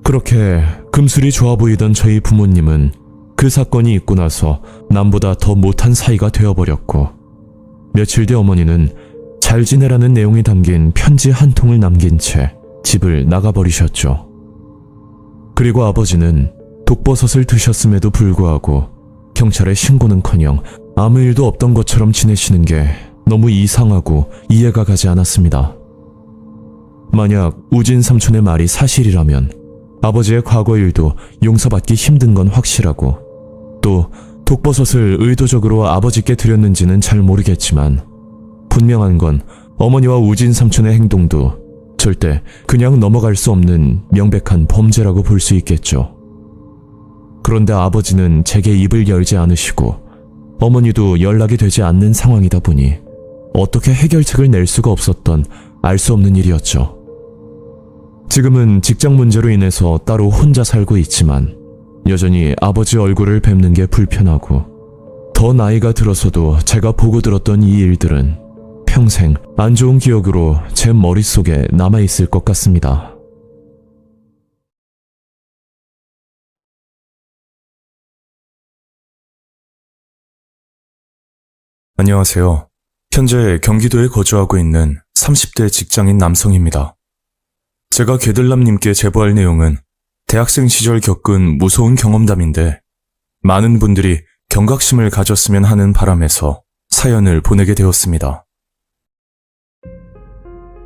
그렇게 금술이 좋아 보이던 저희 부모님은 그 사건이 있고 나서 남보다 더 못한 사이가 되어버렸고 며칠 뒤 어머니는 잘 지내라는 내용이 담긴 편지 한 통을 남긴 채 집을 나가버리셨죠. 그리고 아버지는 독버섯을 드셨음에도 불구하고 경찰에 신고는커녕 아무 일도 없던 것처럼 지내시는 게 너무 이상하고 이해가 가지 않았습니다. 만약 우진 삼촌의 말이 사실이라면 아버지의 과거 일도 용서받기 힘든 건 확실하고 또 독버섯을 의도적으로 아버지께 드렸는지는 잘 모르겠지만 분명한 건 어머니와 우진 삼촌의 행동도 절대 그냥 넘어갈 수 없는 명백한 범죄라고 볼 수 있겠죠. 그런데 아버지는 제게 입을 열지 않으시고 어머니도 연락이 되지 않는 상황이다 보니 어떻게 해결책을 낼 수가 없었던 알 수 없는 일이었죠. 지금은 직장 문제로 인해서 따로 혼자 살고 있지만 여전히 아버지 얼굴을 뵙는 게 불편하고 더 나이가 들어서도 제가 보고 들었던 이 일들은 평생 안 좋은 기억으로 제 머릿속에 남아있을 것 같습니다. 안녕하세요. 현재 경기도에 거주하고 있는 30대 직장인 남성입니다. 제가 괴들남님께 제보할 내용은 대학생 시절 겪은 무서운 경험담인데 많은 분들이 경각심을 가졌으면 하는 바람에서 사연을 보내게 되었습니다.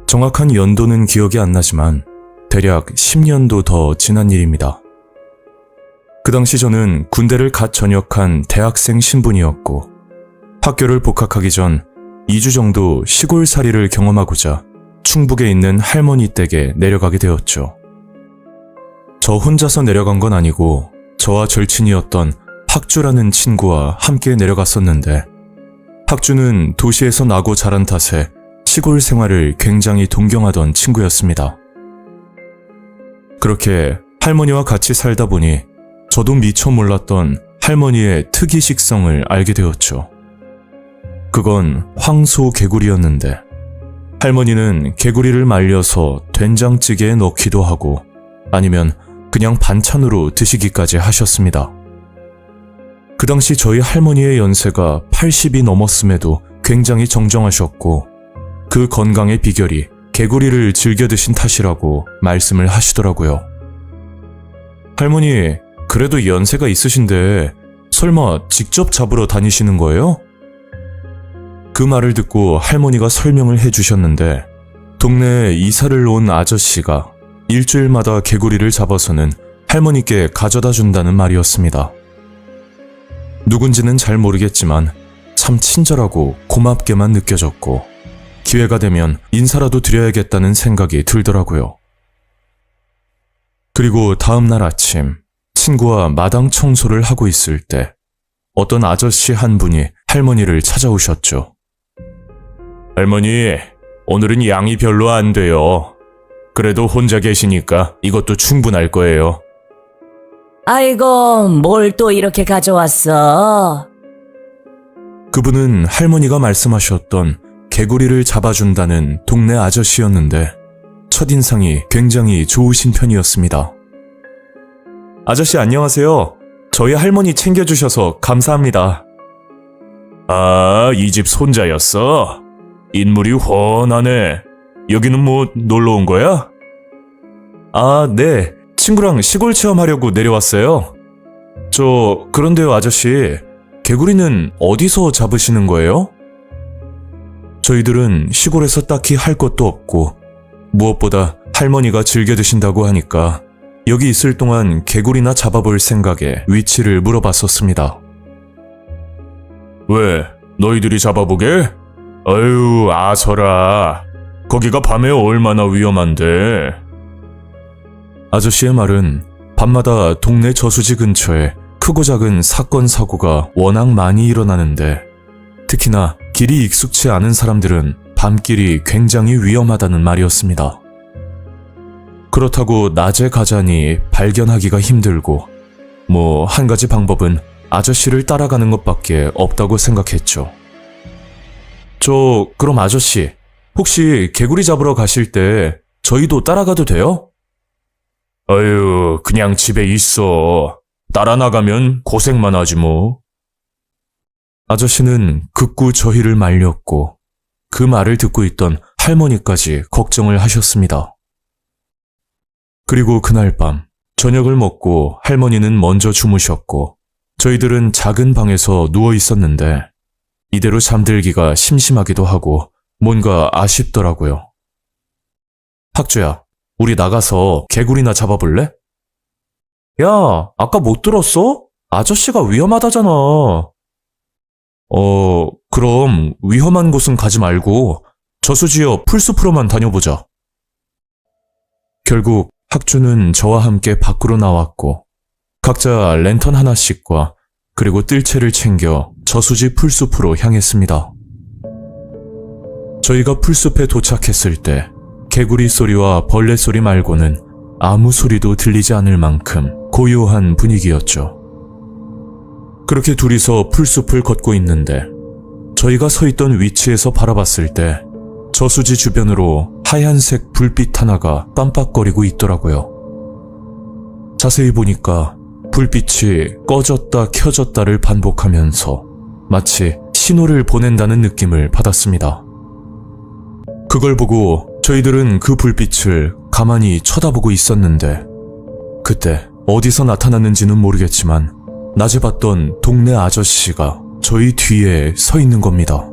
정확한 연도는 기억이 안 나지만 대략 10년도 더 지난 일입니다. 그 당시 저는 군대를 갓 전역한 대학생 신분이었고 학교를 복학하기 전 2주 정도 시골살이를 경험하고자 충북에 있는 할머니 댁에 내려가게 되었죠. 저 혼자서 내려간 건 아니고 저와 절친이었던 학주라는 친구와 함께 내려갔었는데 학주는 도시에서 나고 자란 탓에 시골 생활을 굉장히 동경하던 친구였습니다. 그렇게 할머니와 같이 살다 보니 저도 미처 몰랐던 할머니의 특이 식성을 알게 되었죠. 그건 황소 개구리였는데 할머니는 개구리를 말려서 된장찌개에 넣기도 하고 아니면 그냥 반찬으로 드시기까지 하셨습니다. 그 당시 저희 할머니의 연세가 80이 넘었음에도 굉장히 정정하셨고 그 건강의 비결이 개구리를 즐겨 드신 탓이라고 말씀을 하시더라고요. 할머니, 그래도 연세가 있으신데 설마 직접 잡으러 다니시는 거예요? 그 말을 듣고 할머니가 설명을 해주셨는데 동네에 이사를 온 아저씨가 일주일마다 개구리를 잡아서는 할머니께 가져다 준다는 말이었습니다. 누군지는 잘 모르겠지만 참 친절하고 고맙게만 느껴졌고 기회가 되면 인사라도 드려야겠다는 생각이 들더라고요. 그리고 다음 날 아침 친구와 마당 청소를 하고 있을 때 어떤 아저씨 한 분이 할머니를 찾아오셨죠. 할머니, 오늘은 양이 별로 안 돼요. 그래도 혼자 계시니까 이것도 충분할 거예요. 아이고, 뭘 또 이렇게 가져왔어? 그분은 할머니가 말씀하셨던 개구리를 잡아준다는 동네 아저씨였는데 첫인상이 굉장히 좋으신 편이었습니다. 아저씨 안녕하세요. 저희 할머니 챙겨주셔서 감사합니다. 아, 이 집 손자였어? 인물이 훤하네. 여기는 뭐 놀러 온 거야? 아, 네. 친구랑 시골 체험하려고 내려왔어요. 그런데요 아저씨, 개구리는 어디서 잡으시는 거예요? 저희들은 시골에서 딱히 할 것도 없고 무엇보다 할머니가 즐겨 드신다고 하니까 여기 있을 동안 개구리나 잡아볼 생각에 위치를 물어봤었습니다. 왜? 너희들이 잡아보게? 아유, 아서라. 거기가 밤에 얼마나 위험한데. 아저씨의 말은 밤마다 동네 저수지 근처에 크고 작은 사건 사고가 워낙 많이 일어나는데 특히나 길이 익숙치 않은 사람들은 밤길이 굉장히 위험하다는 말이었습니다. 그렇다고 낮에 가자니 발견하기가 힘들고 한 가지 방법은 아저씨를 따라가는 것밖에 없다고 생각했죠. 그럼 아저씨, 혹시 개구리 잡으러 가실 때 저희도 따라가도 돼요? 아유, 그냥 집에 있어. 따라 나가면 고생만 하지 뭐. 아저씨는 극구 저희를 말렸고 그 말을 듣고 있던 할머니까지 걱정을 하셨습니다. 그리고 그날 밤 저녁을 먹고 할머니는 먼저 주무셨고 저희들은 작은 방에서 누워 있었는데 이대로 잠들기가 심심하기도 하고 뭔가 아쉽더라고요. 학주야, 우리 나가서 개구리나 잡아볼래? 야, 아까 못 들었어? 아저씨가 위험하다잖아. 그럼 위험한 곳은 가지 말고 저수지역 풀숲으로만 다녀보자. 결국 학주는 저와 함께 밖으로 나왔고 각자 랜턴 하나씩과 그리고 뜰채를 챙겨 저수지 풀숲으로 향했습니다. 저희가 풀숲에 도착했을 때 개구리 소리와 벌레 소리 말고는 아무 소리도 들리지 않을 만큼 고요한 분위기였죠. 그렇게 둘이서 풀숲을 걷고 있는데 저희가 서 있던 위치에서 바라봤을 때 저수지 주변으로 하얀색 불빛 하나가 깜빡거리고 있더라고요. 자세히 보니까 불빛이 꺼졌다 켜졌다를 반복하면서 마치 신호를 보낸다는 느낌을 받았습니다. 그걸 보고 저희들은 그 불빛을 가만히 쳐다보고 있었는데 그때 어디서 나타났는지는 모르겠지만 낮에 봤던 동네 아저씨가 저희 뒤에 서 있는 겁니다.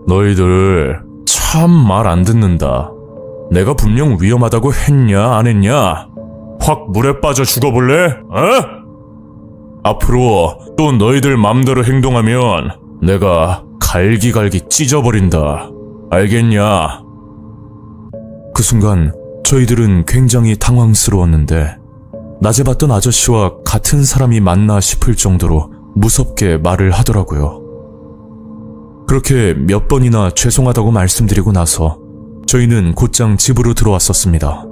너희들 참 말 안 듣는다. 내가 분명 위험하다고 했냐 안 했냐? 확 물에 빠져 죽어볼래? 앞으로 또 너희들 맘대로 행동하면 내가 갈기갈기 찢어버린다. 알겠냐? 그 순간 저희들은 굉장히 당황스러웠는데 낮에 봤던 아저씨와 같은 사람이 맞나 싶을 정도로 무섭게 말을 하더라고요. 그렇게 몇 번이나 죄송하다고 말씀드리고 나서 저희는 곧장 집으로 들어왔었습니다.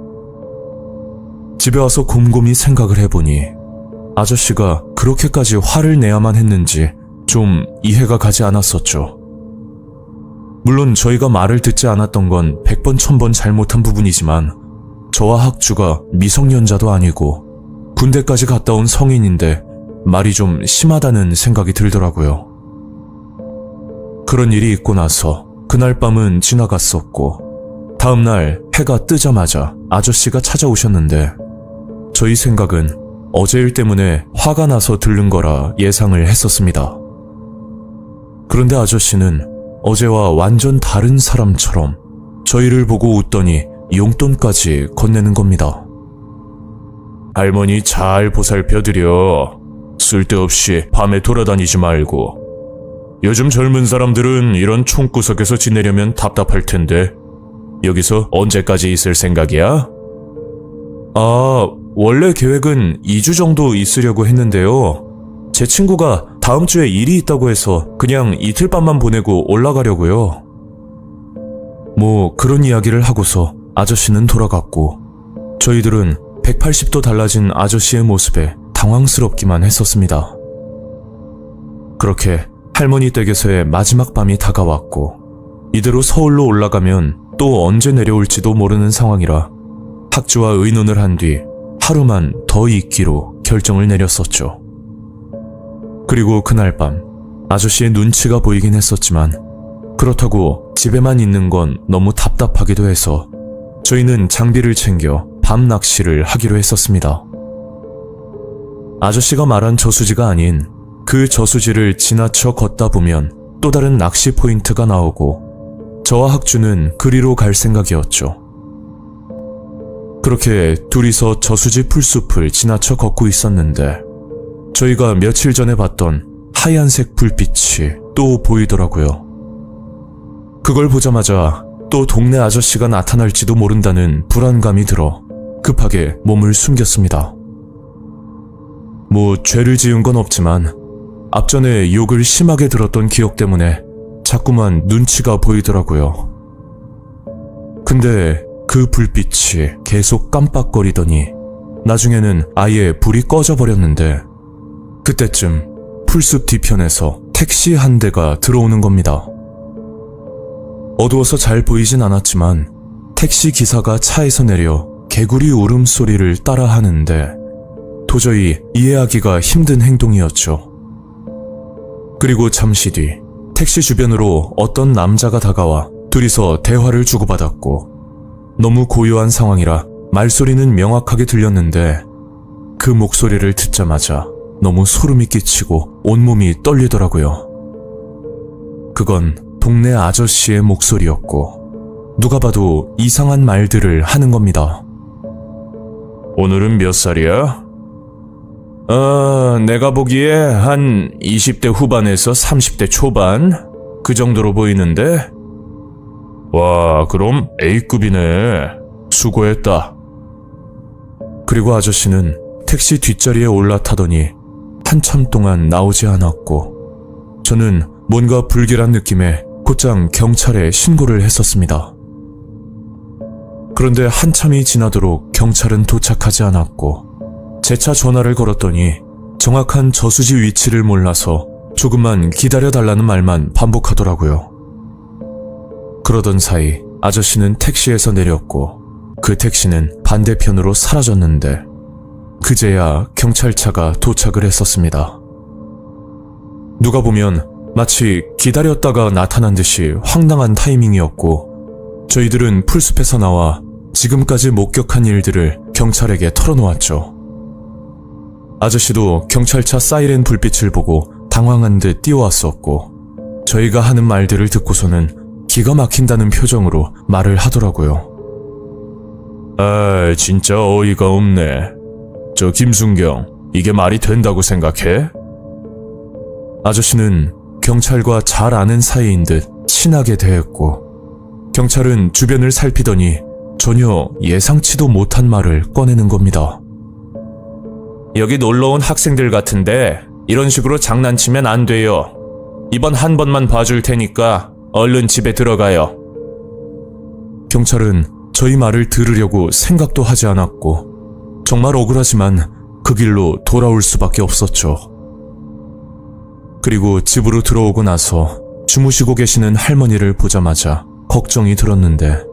집에 와서 곰곰이 생각을 해보니 아저씨가 그렇게까지 화를 내야만 했는지 좀 이해가 가지 않았었죠. 물론 저희가 말을 듣지 않았던 건 100번 1000번 잘못한 부분이지만 저와 학주가 미성년자도 아니고 군대까지 갔다 온 성인인데 말이 좀 심하다는 생각이 들더라고요. 그런 일이 있고 나서 그날 밤은 지나갔었고 다음날 해가 뜨자마자 아저씨가 찾아오셨는데 저희 생각은 어제 일 때문에 화가 나서 들른 거라 예상을 했었습니다. 그런데 아저씨는 어제와 완전 다른 사람처럼 저희를 보고 웃더니 용돈까지 건네는 겁니다. 할머니 잘 보살펴드려. 쓸데없이 밤에 돌아다니지 말고. 요즘 젊은 사람들은 이런 총구석에서 지내려면 답답할 텐데 여기서 언제까지 있을 생각이야? 원래 계획은 2주 정도 있으려고 했는데요. 제 친구가 다음 주에 일이 있다고 해서 그냥 이틀밤만 보내고 올라가려고요. 뭐 그런 이야기를 하고서 아저씨는 돌아갔고 저희들은 180도 달라진 아저씨의 모습에 당황스럽기만 했었습니다. 그렇게 할머니 댁에서의 마지막 밤이 다가왔고 이대로 서울로 올라가면 또 언제 내려올지도 모르는 상황이라 학주와 의논을 한 뒤 하루만 더 있기로 결정을 내렸었죠. 그리고 그날 밤 아저씨의 눈치가 보이긴 했었지만 그렇다고 집에만 있는 건 너무 답답하기도 해서 저희는 장비를 챙겨 밤 낚시를 하기로 했었습니다. 아저씨가 말한 저수지가 아닌 그 저수지를 지나쳐 걷다 보면 또 다른 낚시 포인트가 나오고 저와 학주는 그리로 갈 생각이었죠. 그렇게 둘이서 저수지 풀숲을 지나쳐 걷고 있었는데 저희가 며칠 전에 봤던 하얀색 불빛이 또 보이더라고요. 그걸 보자마자 또 동네 아저씨가 나타날지도 모른다는 불안감이 들어 급하게 몸을 숨겼습니다. 뭐 죄를 지은 건 없지만 앞전에 욕을 심하게 들었던 기억 때문에 자꾸만 눈치가 보이더라고요. 근데 그 불빛이 계속 깜빡거리더니 나중에는 아예 불이 꺼져버렸는데 그때쯤 풀숲 뒤편에서 택시 한 대가 들어오는 겁니다. 어두워서 잘 보이진 않았지만 택시 기사가 차에서 내려 개구리 울음소리를 따라 하는데 도저히 이해하기가 힘든 행동이었죠. 그리고 잠시 뒤 택시 주변으로 어떤 남자가 다가와 둘이서 대화를 주고받았고 너무 고요한 상황이라 말소리는 명확하게 들렸는데 그 목소리를 듣자마자 너무 소름이 끼치고 온몸이 떨리더라고요. 그건 동네 아저씨의 목소리였고 누가 봐도 이상한 말들을 하는 겁니다. 오늘은 몇 살이야? 내가 보기에 한 20대 후반에서 30대 초반? 그 정도로 보이는데? 와, 그럼 A급이네. 수고했다. 그리고 아저씨는 택시 뒷자리에 올라타더니 한참 동안 나오지 않았고 저는 뭔가 불길한 느낌에 곧장 경찰에 신고를 했었습니다. 그런데 한참이 지나도록 경찰은 도착하지 않았고 재차 전화를 걸었더니 정확한 저수지 위치를 몰라서 조금만 기다려달라는 말만 반복하더라고요. 그러던 사이 아저씨는 택시에서 내렸고 그 택시는 반대편으로 사라졌는데 그제야 경찰차가 도착을 했었습니다. 누가 보면 마치 기다렸다가 나타난 듯이 황당한 타이밍이었고 저희들은 풀숲에서 나와 지금까지 목격한 일들을 경찰에게 털어놓았죠. 아저씨도 경찰차 사이렌 불빛을 보고 당황한 듯 뛰어왔었고 저희가 하는 말들을 듣고서는 기가 막힌다는 표정으로 말을 하더라고요. 아, 진짜 어이가 없네. 저 김순경, 이게 말이 된다고 생각해? 아저씨는 경찰과 잘 아는 사이인 듯 친하게 대했고 경찰은 주변을 살피더니 전혀 예상치도 못한 말을 꺼내는 겁니다. 여기 놀러온 학생들 같은데 이런 식으로 장난치면 안 돼요. 이번 한 번만 봐줄 테니까 얼른 집에 들어가요. 경찰은 저희 말을 들으려고 생각도 하지 않았고 정말 억울하지만 그 길로 돌아올 수밖에 없었죠. 그리고 집으로 들어오고 나서 주무시고 계시는 할머니를 보자마자 걱정이 들었는데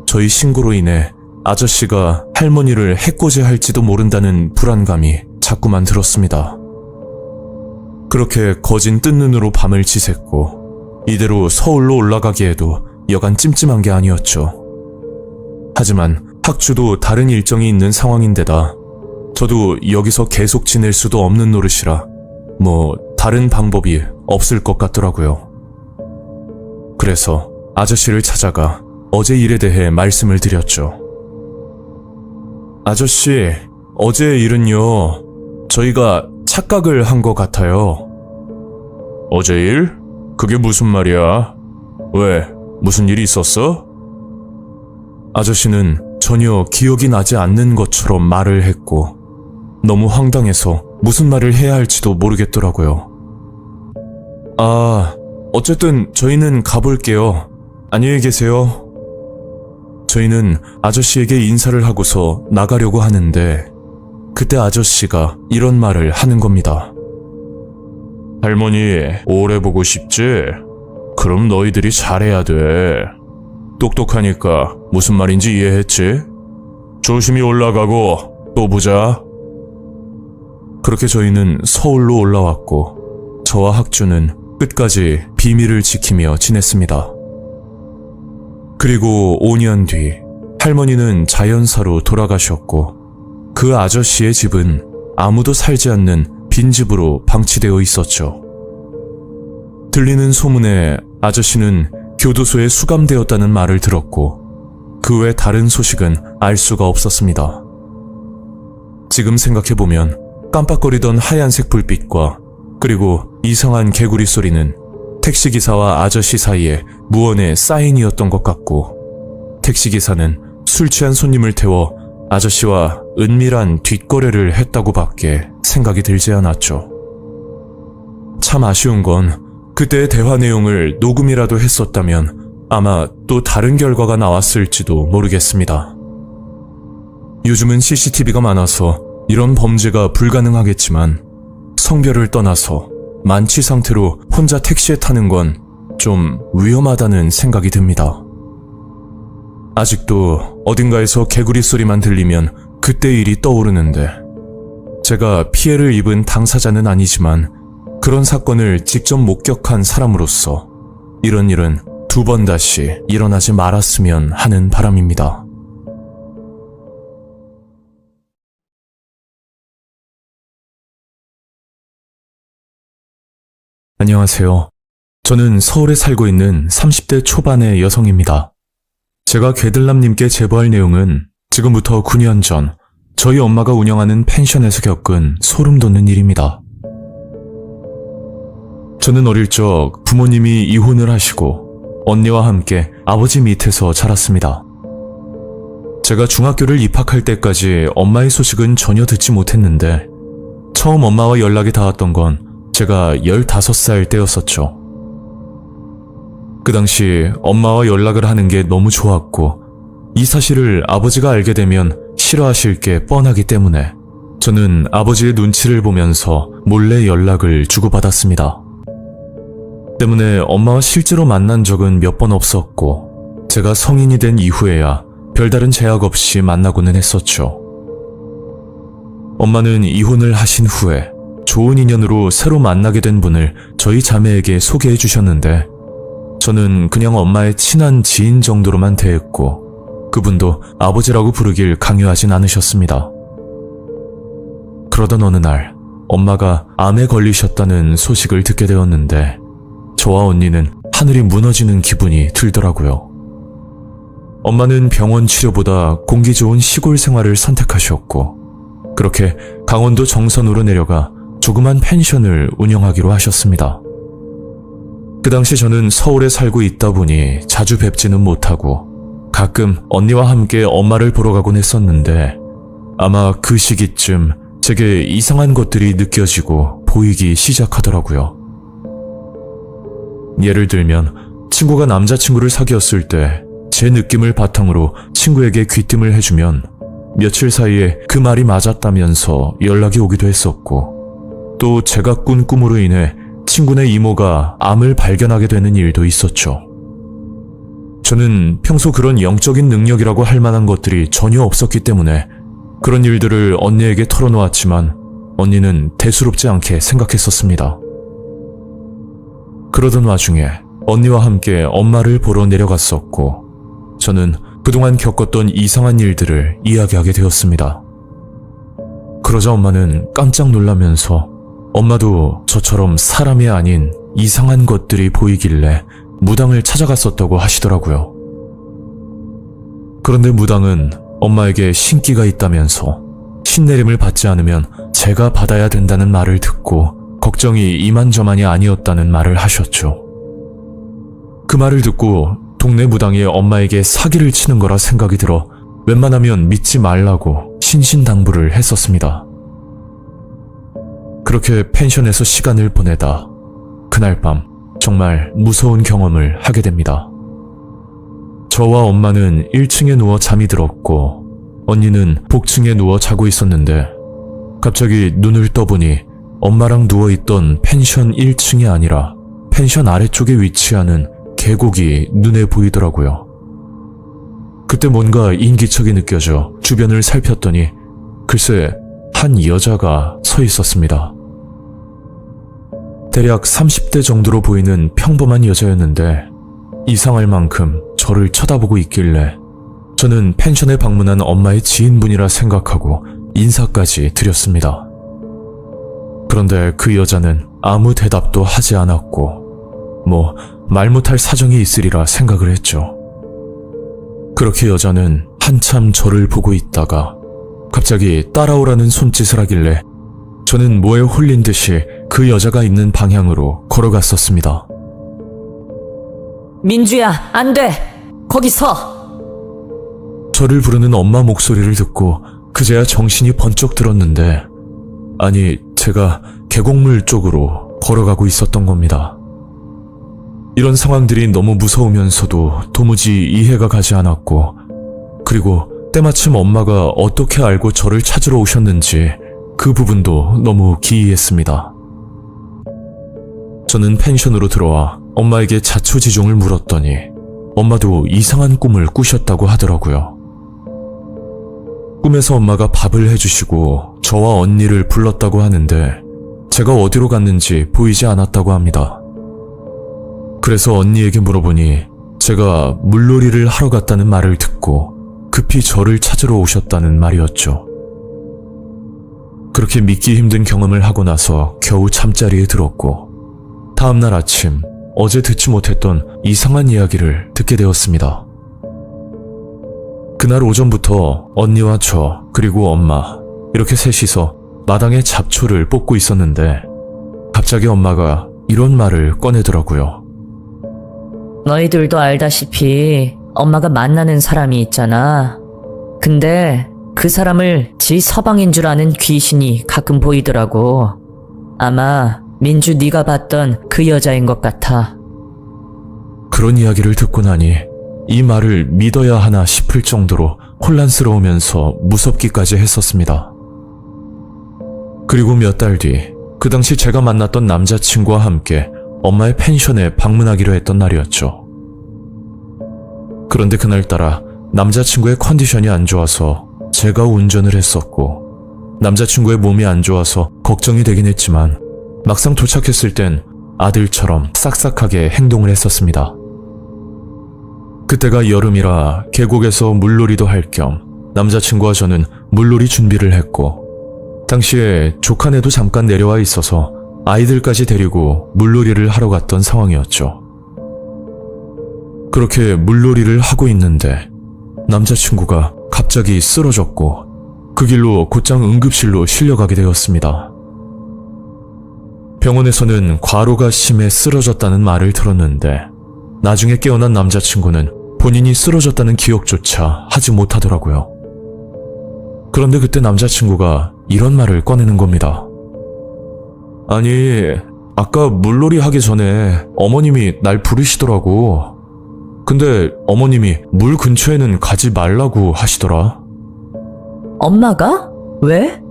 저희 신고로 인해 아저씨가 할머니를 해코지할지도 모른다는 불안감이 자꾸만 들었습니다. 그렇게 거진 뜬 눈으로 밤을 지샜고 이대로 서울로 올라가기에도 여간 찜찜한 게 아니었죠. 하지만 학주도 다른 일정이 있는 상황인데다 저도 여기서 계속 지낼 수도 없는 노릇이라 뭐 다른 방법이 없을 것 같더라고요. 그래서 아저씨를 찾아가 어제 일에 대해 말씀을 드렸죠. 아저씨, 어제 일은요, 저희가 착각을 한 것 같아요. 어제 일? 그게 무슨 말이야? 왜? 무슨 일이 있었어? 아저씨는 전혀 기억이 나지 않는 것처럼 말을 했고, 너무 황당해서 무슨 말을 해야 할지도 모르겠더라고요. 어쨌든 저희는 가볼게요. 안녕히 계세요. 저희는 아저씨에게 인사를 하고서 나가려고 하는데, 그때 아저씨가 이런 말을 하는 겁니다. 할머니, 오래 보고 싶지? 그럼 너희들이 잘해야 돼. 똑똑하니까 무슨 말인지 이해했지? 조심히 올라가고 또 보자. 그렇게 저희는 서울로 올라왔고, 저와 학주는 끝까지 비밀을 지키며 지냈습니다. 그리고 5년 뒤 할머니는 자연사로 돌아가셨고, 그 아저씨의 집은 아무도 살지 않는 빈집으로 방치되어 있었죠. 들리는 소문에 아저씨는 교도소에 수감되었다는 말을 들었고, 그 외 다른 소식은 알 수가 없었습니다. 지금 생각해보면 깜빡거리던 하얀색 불빛과 그리고 이상한 개구리 소리는 택시기사와 아저씨 사이에 무언의 사인이었던 것 같고, 택시기사는 술 취한 손님을 태워 아저씨와 은밀한 뒷거래를 했다고 밖에 생각이 들지 않았죠. 참 아쉬운 건 그때의 대화 내용을 녹음이라도 했었다면 아마 또 다른 결과가 나왔을지도 모르겠습니다. 요즘은 CCTV가 많아서 이런 범죄가 불가능하겠지만, 성별을 떠나서 만취 상태로 혼자 택시에 타는 건 좀 위험하다는 생각이 듭니다. 아직도 어딘가에서 개구리 소리만 들리면 그때 일이 떠오르는데, 제가 피해를 입은 당사자는 아니지만 그런 사건을 직접 목격한 사람으로서 이런 일은 2번 다시 일어나지 말았으면 하는 바람입니다. 안녕하세요. 저는 서울에 살고 있는 30대 초반의 여성입니다. 제가 괴들남님께 제보할 내용은 지금부터 9년 전 저희 엄마가 운영하는 펜션에서 겪은 소름 돋는 일입니다. 저는 어릴 적 부모님이 이혼을 하시고 언니와 함께 아버지 밑에서 자랐습니다. 제가 중학교를 입학할 때까지 엄마의 소식은 전혀 듣지 못했는데, 처음 엄마와 연락이 닿았던 건 제가 15살 때였었죠. 그 당시 엄마와 연락을 하는 게 너무 좋았고, 이 사실을 아버지가 알게 되면 싫어하실 게 뻔하기 때문에 저는 아버지의 눈치를 보면서 몰래 연락을 주고받았습니다. 때문에 엄마와 실제로 만난 적은 몇 번 없었고, 제가 성인이 된 이후에야 별다른 제약 없이 만나고는 했었죠. 엄마는 이혼을 하신 후에 좋은 인연으로 새로 만나게 된 분을 저희 자매에게 소개해 주셨는데, 저는 그냥 엄마의 친한 지인 정도로만 대했고, 그분도 아버지라고 부르길 강요하진 않으셨습니다. 그러던 어느 날 엄마가 암에 걸리셨다는 소식을 듣게 되었는데, 저와 언니는 하늘이 무너지는 기분이 들더라고요. 엄마는 병원 치료보다 공기 좋은 시골 생활을 선택하셨고, 그렇게 강원도 정선으로 내려가 조그만 펜션을 운영하기로 하셨습니다. 그 당시 저는 서울에 살고 있다 보니 자주 뵙지는 못하고 가끔 언니와 함께 엄마를 보러 가곤 했었는데, 아마 그 시기쯤 제게 이상한 것들이 느껴지고 보이기 시작하더라고요. 예를 들면 친구가 남자친구를 사귀었을 때 제 느낌을 바탕으로 친구에게 귀띔을 해주면 며칠 사이에 그 말이 맞았다면서 연락이 오기도 했었고, 또 제가 꾼 꿈으로 인해 친구네 이모가 암을 발견하게 되는 일도 있었죠. 저는 평소 그런 영적인 능력이라고 할 만한 것들이 전혀 없었기 때문에 그런 일들을 언니에게 털어놓았지만, 언니는 대수롭지 않게 생각했었습니다. 그러던 와중에 언니와 함께 엄마를 보러 내려갔었고, 저는 그동안 겪었던 이상한 일들을 이야기하게 되었습니다. 그러자 엄마는 깜짝 놀라면서 엄마도 저처럼 사람이 아닌 이상한 것들이 보이길래 무당을 찾아갔었다고 하시더라고요. 그런데 무당은 엄마에게 신기가 있다면서 신내림을 받지 않으면 제가 받아야 된다는 말을 듣고 걱정이 이만저만이 아니었다는 말을 하셨죠. 그 말을 듣고 동네 무당이 엄마에게 사기를 치는 거라 생각이 들어 웬만하면 믿지 말라고 신신당부를 했었습니다. 그렇게 펜션에서 시간을 보내다 그날 밤 정말 무서운 경험을 하게 됩니다. 저와 엄마는 1층에 누워 잠이 들었고 언니는 복층에 누워 자고 있었는데 갑자기 눈을 떠보니 엄마랑 누워있던 펜션 1층이 아니라 펜션 아래쪽에 위치하는 계곡이 눈에 보이더라고요. 그때 뭔가 인기척이 느껴져 주변을 살폈더니 글쎄 한 여자가 서 있었습니다. 대략 30대 정도로 보이는 평범한 여자였는데 이상할 만큼 저를 쳐다보고 있길래 저는 펜션에 방문한 엄마의 지인분이라 생각하고 인사까지 드렸습니다. 그런데 그 여자는 아무 대답도 하지 않았고 말 못할 사정이 있으리라 생각을 했죠. 그렇게 여자는 한참 저를 보고 있다가 갑자기 따라오라는 손짓을 하길래 저는 뭐에 홀린 듯이 그 여자가 있는 방향으로 걸어갔었습니다. 민주야, 안 돼! 거기 서! 저를 부르는 엄마 목소리를 듣고 그제야 정신이 번쩍 들었는데 아니 제가 계곡물 쪽으로 걸어가고 있었던 겁니다. 이런 상황들이 너무 무서우면서도 도무지 이해가 가지 않았고 그리고 때마침 엄마가 어떻게 알고 저를 찾으러 오셨는지 그 부분도 너무 기이했습니다. 저는 펜션으로 들어와 엄마에게 자초지종을 물었더니 엄마도 이상한 꿈을 꾸셨다고 하더라고요. 꿈에서 엄마가 밥을 해주시고 저와 언니를 불렀다고 하는데 제가 어디로 갔는지 보이지 않았다고 합니다. 그래서 언니에게 물어보니 제가 물놀이를 하러 갔다는 말을 듣고 급히 저를 찾으러 오셨다는 말이었죠. 그렇게 믿기 힘든 경험을 하고 나서 겨우 잠자리에 들었고 다음날 아침 어제 듣지 못했던 이상한 이야기를 듣게 되었습니다. 그날 오전부터 언니와 저 그리고 엄마 이렇게 셋이서 마당에 잡초를 뽑고 있었는데 갑자기 엄마가 이런 말을 꺼내더라고요. 너희들도 알다시피 엄마가 만나는 사람이 있잖아. 근데 그 사람을 지 서방인 줄 아는 귀신이 가끔 보이더라고. 아마 민주 네가 봤던 그 여자인 것 같아. 그런 이야기를 듣고 나니 이 말을 믿어야 하나 싶을 정도로 혼란스러우면서 무섭기까지 했었습니다. 그리고 몇 달 뒤, 그 당시 제가 만났던 남자친구와 함께 엄마의 펜션에 방문하기로 했던 날이었죠. 그런데 그날따라 남자친구의 컨디션이 안 좋아서 제가 운전을 했었고 남자친구의 몸이 안 좋아서 걱정이 되긴 했지만 막상 도착했을 땐 아들처럼 싹싹하게 행동을 했었습니다. 그때가 여름이라 계곡에서 물놀이도 할 겸 남자친구와 저는 물놀이 준비를 했고 당시에 조카네도 잠깐 내려와 있어서 아이들까지 데리고 물놀이를 하러 갔던 상황이었죠. 그렇게 물놀이를 하고 있는데 남자친구가 갑자기 쓰러졌고 그 길로 곧장 응급실로 실려가게 되었습니다. 병원에서는 과로가 심해 쓰러졌다는 말을 들었는데 나중에 깨어난 남자친구는 본인이 쓰러졌다는 기억조차 하지 못하더라고요. 그런데 그때 남자친구가 이런 말을 꺼내는 겁니다. 아니, 아까 물놀이 하기 전에 어머님이 날 부르시더라고. 근데 어머님이 물 근처에는 가지 말라고 하시더라. 엄마가? 왜?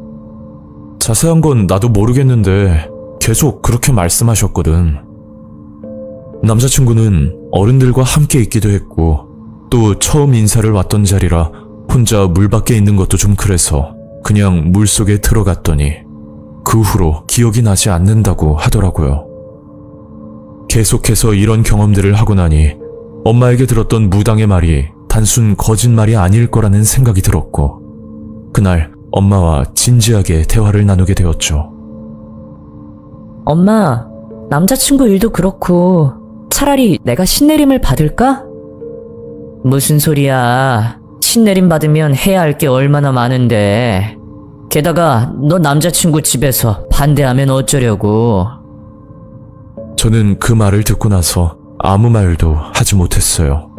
자세한 건 나도 모르겠는데 계속 그렇게 말씀하셨거든. 남자친구는 어른들과 함께 있기도 했고 또 처음 인사를 왔던 자리라 혼자 물 밖에 있는 것도 좀 그래서 그냥 물속에 들어갔더니 그 후로 기억이 나지 않는다고 하더라고요. 계속해서 이런 경험들을 하고 나니 엄마에게 들었던 무당의 말이 단순 거짓말이 아닐 거라는 생각이 들었고 그날 엄마와 진지하게 대화를 나누게 되었죠. 엄마, 남자친구 일도 그렇고 차라리 내가 신내림을 받을까? 무슨 소리야. 신내림 받으면 해야 할 게 얼마나 많은데. 게다가 너 남자친구 집에서 반대하면 어쩌려고. 저는 그 말을 듣고 나서 아무 말도 하지 못했어요.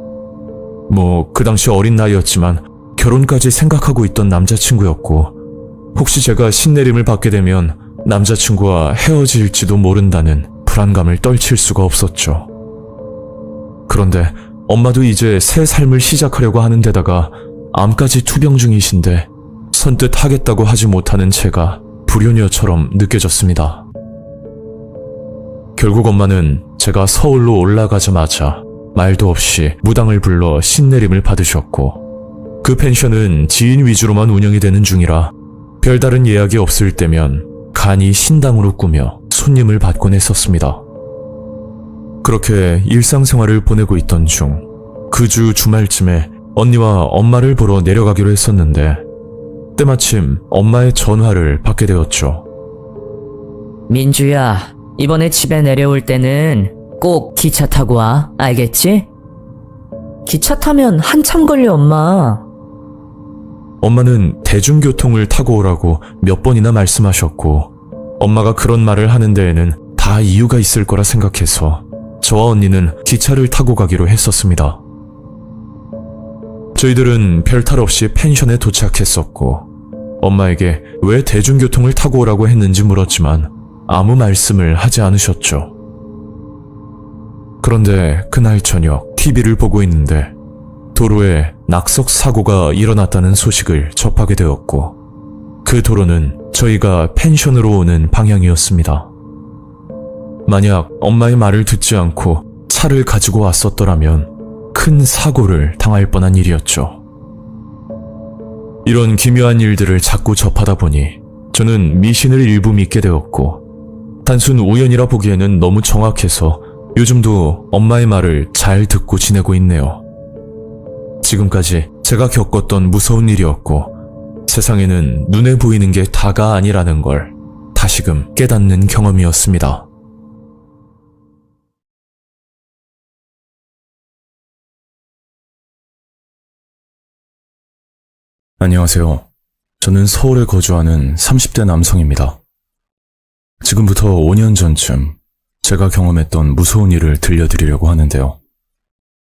그 당시 어린 나이였지만 결혼까지 생각하고 있던 남자친구였고, 혹시 제가 신내림을 받게 되면 남자친구와 헤어질지도 모른다는 불안감을 떨칠 수가 없었죠. 그런데 엄마도 이제 새 삶을 시작하려고 하는 데다가 암까지 투병 중이신데 선뜻 하겠다고 하지 못하는 제가 불효녀처럼 느껴졌습니다. 결국 엄마는 제가 서울로 올라가자마자 말도 없이 무당을 불러 신내림을 받으셨고, 그 펜션은 지인 위주로만 운영이 되는 중이라 별다른 예약이 없을 때면 간이 신당으로 꾸며 손님을 받곤 했었습니다. 그렇게 일상생활을 보내고 있던 중 그 주 주말쯤에 언니와 엄마를 보러 내려가기로 했었는데, 때마침 엄마의 전화를 받게 되었죠. 민주야, 이번에 집에 내려올 때는 꼭 기차 타고 와. 알겠지? 기차 타면 한참 걸려, 엄마. 엄마는 대중교통을 타고 오라고 몇 번이나 말씀하셨고, 엄마가 그런 말을 하는 데에는 다 이유가 있을 거라 생각해서 저와 언니는 기차를 타고 가기로 했었습니다. 저희들은 별탈 없이 펜션에 도착했었고, 엄마에게 왜 대중교통을 타고 오라고 했는지 물었지만 아무 말씀을 하지 않으셨죠. 그런데 그날 저녁 TV를 보고 있는데 도로에 낙석 사고가 일어났다는 소식을 접하게 되었고, 그 도로는 저희가 펜션으로 오는 방향이었습니다. 만약 엄마의 말을 듣지 않고 차를 가지고 왔었더라면 큰 사고를 당할 뻔한 일이었죠. 이런 기묘한 일들을 자꾸 접하다 보니 저는 미신을 일부 믿게 되었고, 단순 우연이라 보기에는 너무 정확해서 요즘도 엄마의 말을 잘 듣고 지내고 있네요. 지금까지 제가 겪었던 무서운 일이었고, 세상에는 눈에 보이는 게 다가 아니라는 걸 다시금 깨닫는 경험이었습니다. 안녕하세요. 저는 서울에 거주하는 30대 남성입니다. 지금부터 5년 전쯤 제가 경험했던 무서운 일을 들려드리려고 하는데요.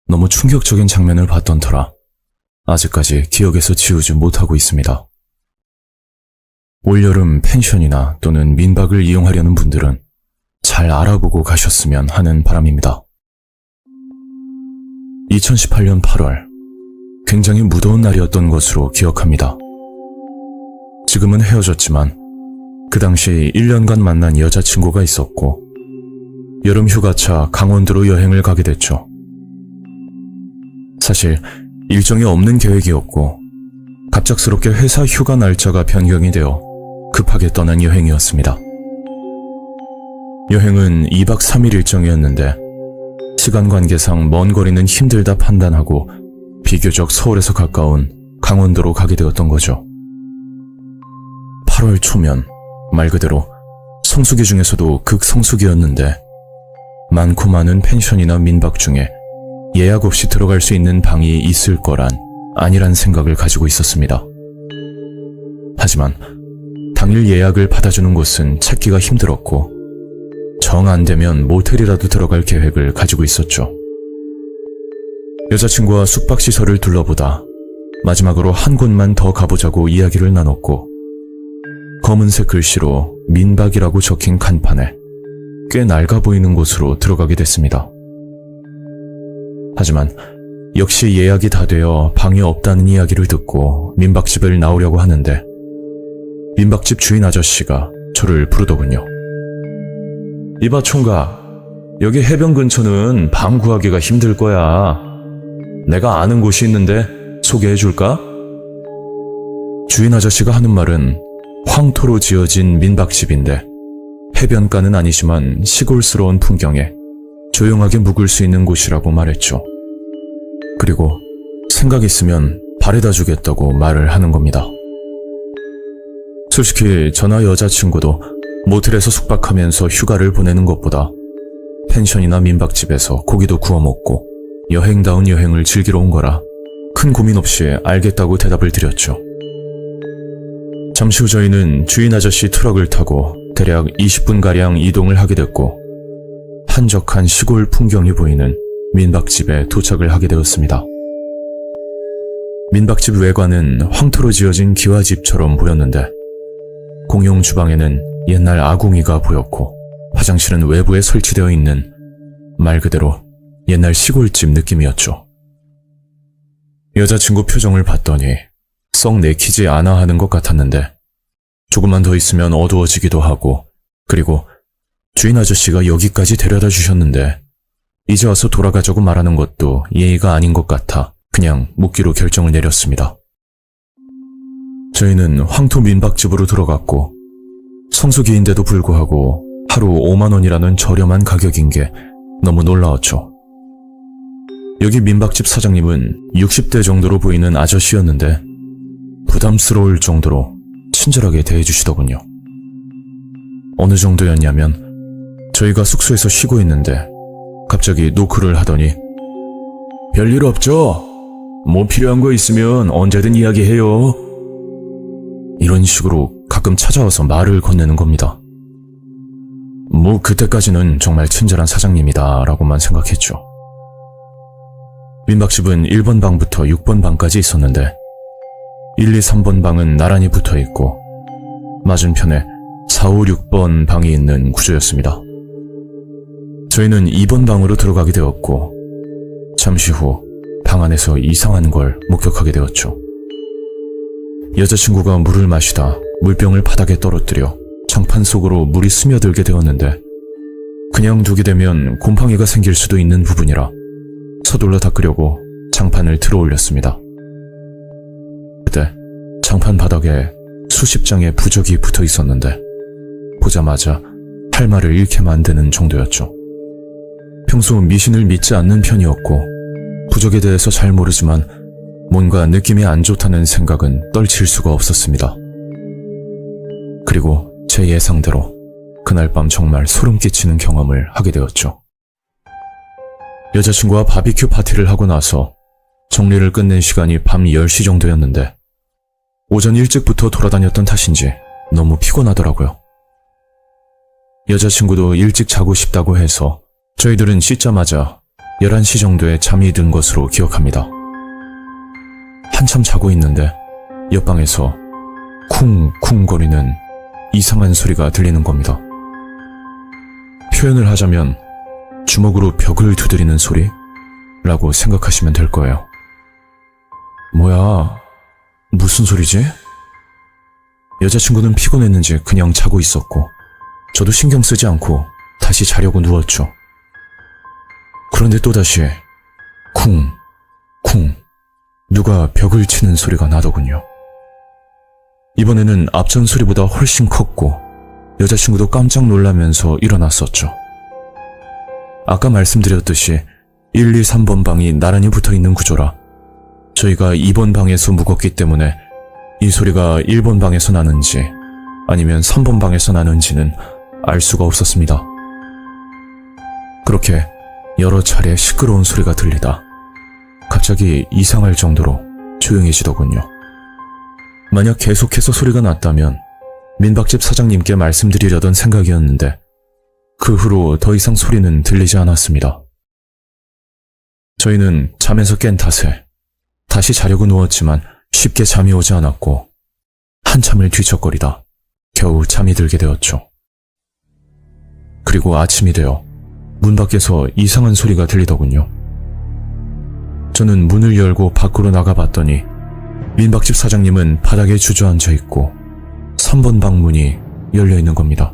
너무 충격적인 장면을 봤던 터라 아직까지 기억에서 지우지 못하고 있습니다. 올여름 펜션이나 또는 민박을 이용하려는 분들은 잘 알아보고 가셨으면 하는 바람입니다. 2018년 8월, 굉장히 무더운 날이었던 것으로 기억합니다. 지금은 헤어졌지만 그 당시 1년간 만난 여자친구가 있었고, 여름 휴가차 강원도로 여행을 가게 됐죠. 사실 일정이 없는 계획이었고, 갑작스럽게 회사 휴가 날짜가 변경이 되어 급하게 떠난 여행이었습니다. 여행은 2박 3일 일정이었는데 시간 관계상 먼 거리는 힘들다 판단하고 비교적 서울에서 가까운 강원도로 가게 되었던 거죠. 8월 초면 말 그대로 성수기 중에서도 극성수기였는데, 많고 많은 펜션이나 민박 중에 예약 없이 들어갈 수 있는 방이 있을 거란 아니란 생각을 가지고 있었습니다. 하지만 당일 예약을 받아주는 곳은 찾기가 힘들었고, 정 안 되면 모텔이라도 들어갈 계획을 가지고 있었죠. 여자친구와 숙박시설을 둘러보다 마지막으로 한 곳만 더 가보자고 이야기를 나눴고, 검은색 글씨로 민박이라고 적힌 간판에 꽤 낡아 보이는 곳으로 들어가게 됐습니다. 하지만 역시 예약이 다 되어 방이 없다는 이야기를 듣고 민박집을 나오려고 하는데, 민박집 주인 아저씨가 저를 부르더군요. 이봐 총각, 여기 해변 근처는 방 구하기가 힘들 거야. 내가 아는 곳이 있는데 소개해줄까? 주인 아저씨가 하는 말은 황토로 지어진 민박집인데 해변가는 아니지만 시골스러운 풍경에 조용하게 묵을 수 있는 곳이라고 말했죠. 그리고 생각 있으면 바래다 주겠다고 말을 하는 겁니다. 솔직히 저나 여자친구도 모텔에서 숙박하면서 휴가를 보내는 것보다 펜션이나 민박집에서 고기도 구워 먹고 여행다운 여행을 즐기러 온 거라 큰 고민 없이 알겠다고 대답을 드렸죠. 잠시 후 저희는 주인 아저씨 트럭을 타고 대략 20분가량 이동을 하게 됐고 한적한 시골 풍경이 보이는 민박집에 도착을 하게 되었습니다. 민박집 외관은 황토로 지어진 기와집처럼 보였는데 공용 주방에는 옛날 아궁이가 보였고 화장실은 외부에 설치되어 있는 말 그대로 옛날 시골집 느낌이었죠. 여자친구 표정을 봤더니 썩 내키지 않아 하는 것 같았는데 조금만 더 있으면 어두워지기도 하고 그리고 주인 아저씨가 여기까지 데려다 주셨는데 이제 와서 돌아가자고 말하는 것도 예의가 아닌 것 같아 그냥 묵기로 결정을 내렸습니다. 저희는 황토 민박집으로 들어갔고 성수기인데도 불구하고 하루 5만 원이라는 저렴한 가격인 게 너무 놀라웠죠. 여기 민박집 사장님은 60대 정도로 보이는 아저씨였는데 부담스러울 정도로 친절하게 대해주시더군요. 어느 정도였냐면 저희가 숙소에서 쉬고 있는데 갑자기 노크를 하더니 별일 없죠? 뭐 필요한 거 있으면 언제든 이야기해요. 이런 식으로 가끔 찾아와서 말을 건네는 겁니다. 뭐 그때까지는 정말 친절한 사장님이다 라고만 생각했죠. 민박집은 1번 방부터 6번 방까지 있었는데 1, 2, 3번 방은 나란히 붙어 있고 맞은편에 4, 5, 6번 방이 있는 구조였습니다. 저희는 2번 방으로 들어가게 되었고 잠시 후 방 안에서 이상한 걸 목격하게 되었죠. 여자친구가 물을 마시다 물병을 바닥에 떨어뜨려 장판 속으로 물이 스며들게 되었는데 그냥 두게 되면 곰팡이가 생길 수도 있는 부분이라 서둘러 닦으려고 장판을 들어 올렸습니다. 그때 장판 바닥에 수십 장의 부적이 붙어 있었는데 보자마자 할 말을 잃게 만드는 정도였죠. 평소 미신을 믿지 않는 편이었고 부적에 대해서 잘 모르지만 뭔가 느낌이 안 좋다는 생각은 떨칠 수가 없었습니다. 그리고 제 예상대로 그날 밤 정말 소름 끼치는 경험을 하게 되었죠. 여자친구와 바비큐 파티를 하고 나서 정리를 끝낸 시간이 밤 10시 정도였는데 오전 일찍부터 돌아다녔던 탓인지 너무 피곤하더라고요. 여자친구도 일찍 자고 싶다고 해서 저희들은 씻자마자 11시 정도에 잠이 든 것으로 기억합니다. 한참 자고 있는데 옆방에서 쿵쿵 거리는 이상한 소리가 들리는 겁니다. 표현을 하자면 주먹으로 벽을 두드리는 소리라고 생각하시면 될 거예요. 뭐야, 무슨 소리지? 여자친구는 피곤했는지 그냥 자고 있었고 저도 신경 쓰지 않고 다시 자려고 누웠죠. 그런데 또다시 쿵, 쿵 누가 벽을 치는 소리가 나더군요. 이번에는 앞전 소리보다 훨씬 컸고 여자친구도 깜짝 놀라면서 일어났었죠. 아까 말씀드렸듯이 1, 2, 3번 방이 나란히 붙어있는 구조라 저희가 2번 방에서 묵었기 때문에 이 소리가 1번 방에서 나는지 아니면 3번 방에서 나는지는 알 수가 없었습니다. 그렇게 여러 차례 시끄러운 소리가 들리다 갑자기 이상할 정도로 조용해지더군요. 만약 계속해서 소리가 났다면 민박집 사장님께 말씀드리려던 생각이었는데 그 후로 더 이상 소리는 들리지 않았습니다. 저희는 잠에서 깬 탓에 다시 자려고 누웠지만 쉽게 잠이 오지 않았고 한참을 뒤척거리다 겨우 잠이 들게 되었죠. 그리고 아침이 되어 문 밖에서 이상한 소리가 들리더군요. 저는 문을 열고 밖으로 나가봤더니 민박집 사장님은 바닥에 주저앉아 있고 3번 방 문이 열려있는 겁니다.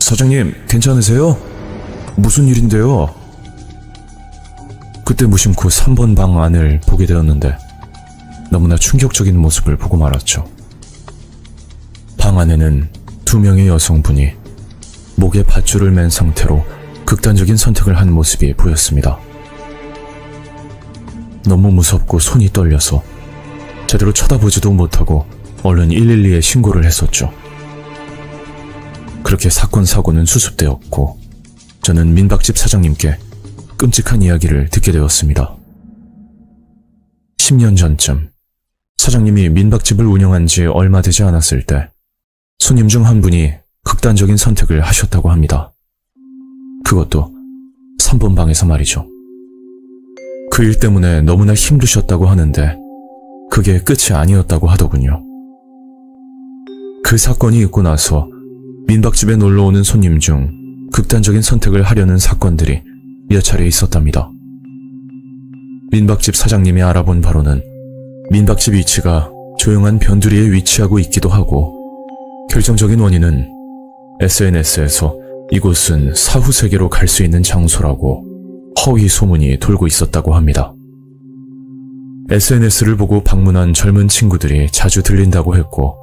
사장님, 괜찮으세요? 무슨 일인데요? 그때 무심코 3번 방 안을 보게 되었는데 너무나 충격적인 모습을 보고 말았죠. 방 안에는 2명의 여성분이 목에 밧줄을 맨 상태로 극단적인 선택을 한 모습이 보였습니다. 너무 무섭고 손이 떨려서 제대로 쳐다보지도 못하고 얼른 112에 신고를 했었죠. 그렇게 사건 사고는 수습되었고 저는 민박집 사장님께 끔찍한 이야기를 듣게 되었습니다. 10년 전쯤 사장님이 민박집을 운영한 지 얼마 되지 않았을 때 손님 중 한 분이 극단적인 선택을 하셨다고 합니다. 그것도 3번 방에서 말이죠. 그 일 때문에 너무나 힘드셨다고 하는데 그게 끝이 아니었다고 하더군요. 그 사건이 있고 나서 민박집에 놀러오는 손님 중 극단적인 선택을 하려는 사건들이 몇 차례 있었답니다. 민박집 사장님이 알아본 바로는 민박집 위치가 조용한 변두리에 위치하고 있기도 하고, 결정적인 원인은 SNS에서 이곳은 사후 세계로 갈 수 있는 장소라고 허위 소문이 돌고 있었다고 합니다. SNS를 보고 방문한 젊은 친구들이 자주 들린다고 했고,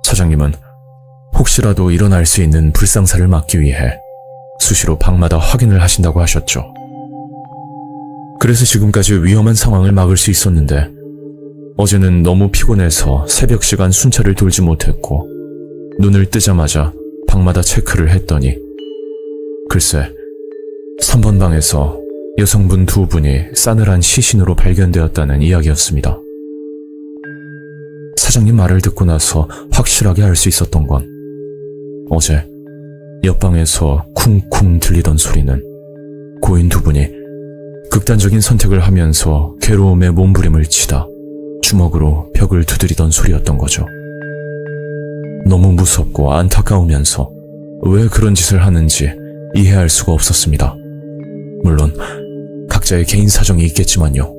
사장님은 혹시라도 일어날 수 있는 불상사를 막기 위해 수시로 방마다 확인을 하신다고 하셨죠. 그래서 지금까지 위험한 상황을 막을 수 있었는데, 어제는 너무 피곤해서 새벽 시간 순찰을 돌지 못했고 눈을 뜨자마자 방마다 체크를 했더니 글쎄 3번 방에서 여성분 2분이 싸늘한 시신으로 발견되었다는 이야기였습니다. 사장님 말을 듣고 나서 확실하게 알 수 있었던 건 어제 옆방에서 쿵쿵 들리던 소리는 고인 2분이 극단적인 선택을 하면서 괴로움에 몸부림을 치다 주먹으로 벽을 두드리던 소리였던 거죠. 너무 무섭고 안타까우면서 왜 그런 짓을 하는지 이해할 수가 없었습니다. 물론 각자의 개인 사정이 있겠지만요.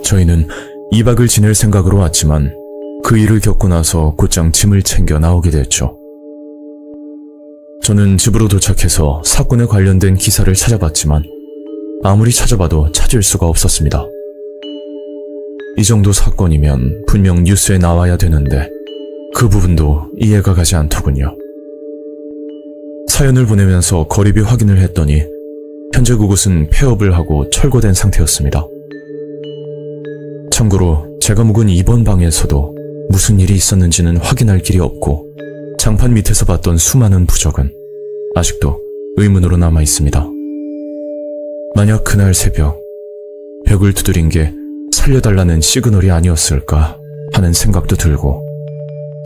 저희는 2박을 지낼 생각으로 왔지만 그 일을 겪고 나서 곧장 짐을 챙겨 나오게 됐죠. 저는 집으로 도착해서 사건에 관련된 기사를 찾아봤지만 아무리 찾아봐도 찾을 수가 없었습니다. 이 정도 사건이면 분명 뉴스에 나와야 되는데 그 부분도 이해가 가지 않더군요. 사연을 보내면서 거리비 확인을 했더니 현재 그곳은 폐업을 하고 철거된 상태였습니다. 참고로 제가 묵은 2번 방에서도 무슨 일이 있었는지는 확인할 길이 없고 장판 밑에서 봤던 수많은 부적은 아직도 의문으로 남아 있습니다. 만약 그날 새벽 벽을 두드린 게 살려달라는 시그널이 아니었을까 하는 생각도 들고,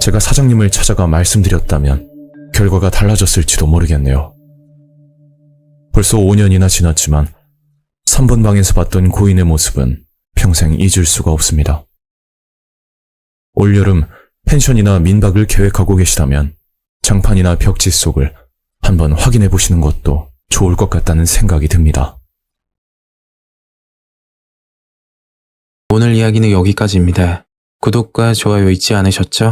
제가 사장님을 찾아가 말씀드렸다면 결과가 달라졌을지도 모르겠네요. 벌써 5년이나 지났지만 3번 방에서 봤던 고인의 모습은 평생 잊을 수가 없습니다. 올여름 펜션이나 민박을 계획하고 계시다면 장판이나 벽지 속을 한번 확인해 보시는 것도 좋을 것 같다는 생각이 듭니다. 오늘 이야기는 여기까지입니다. 구독과 좋아요 잊지 않으셨죠?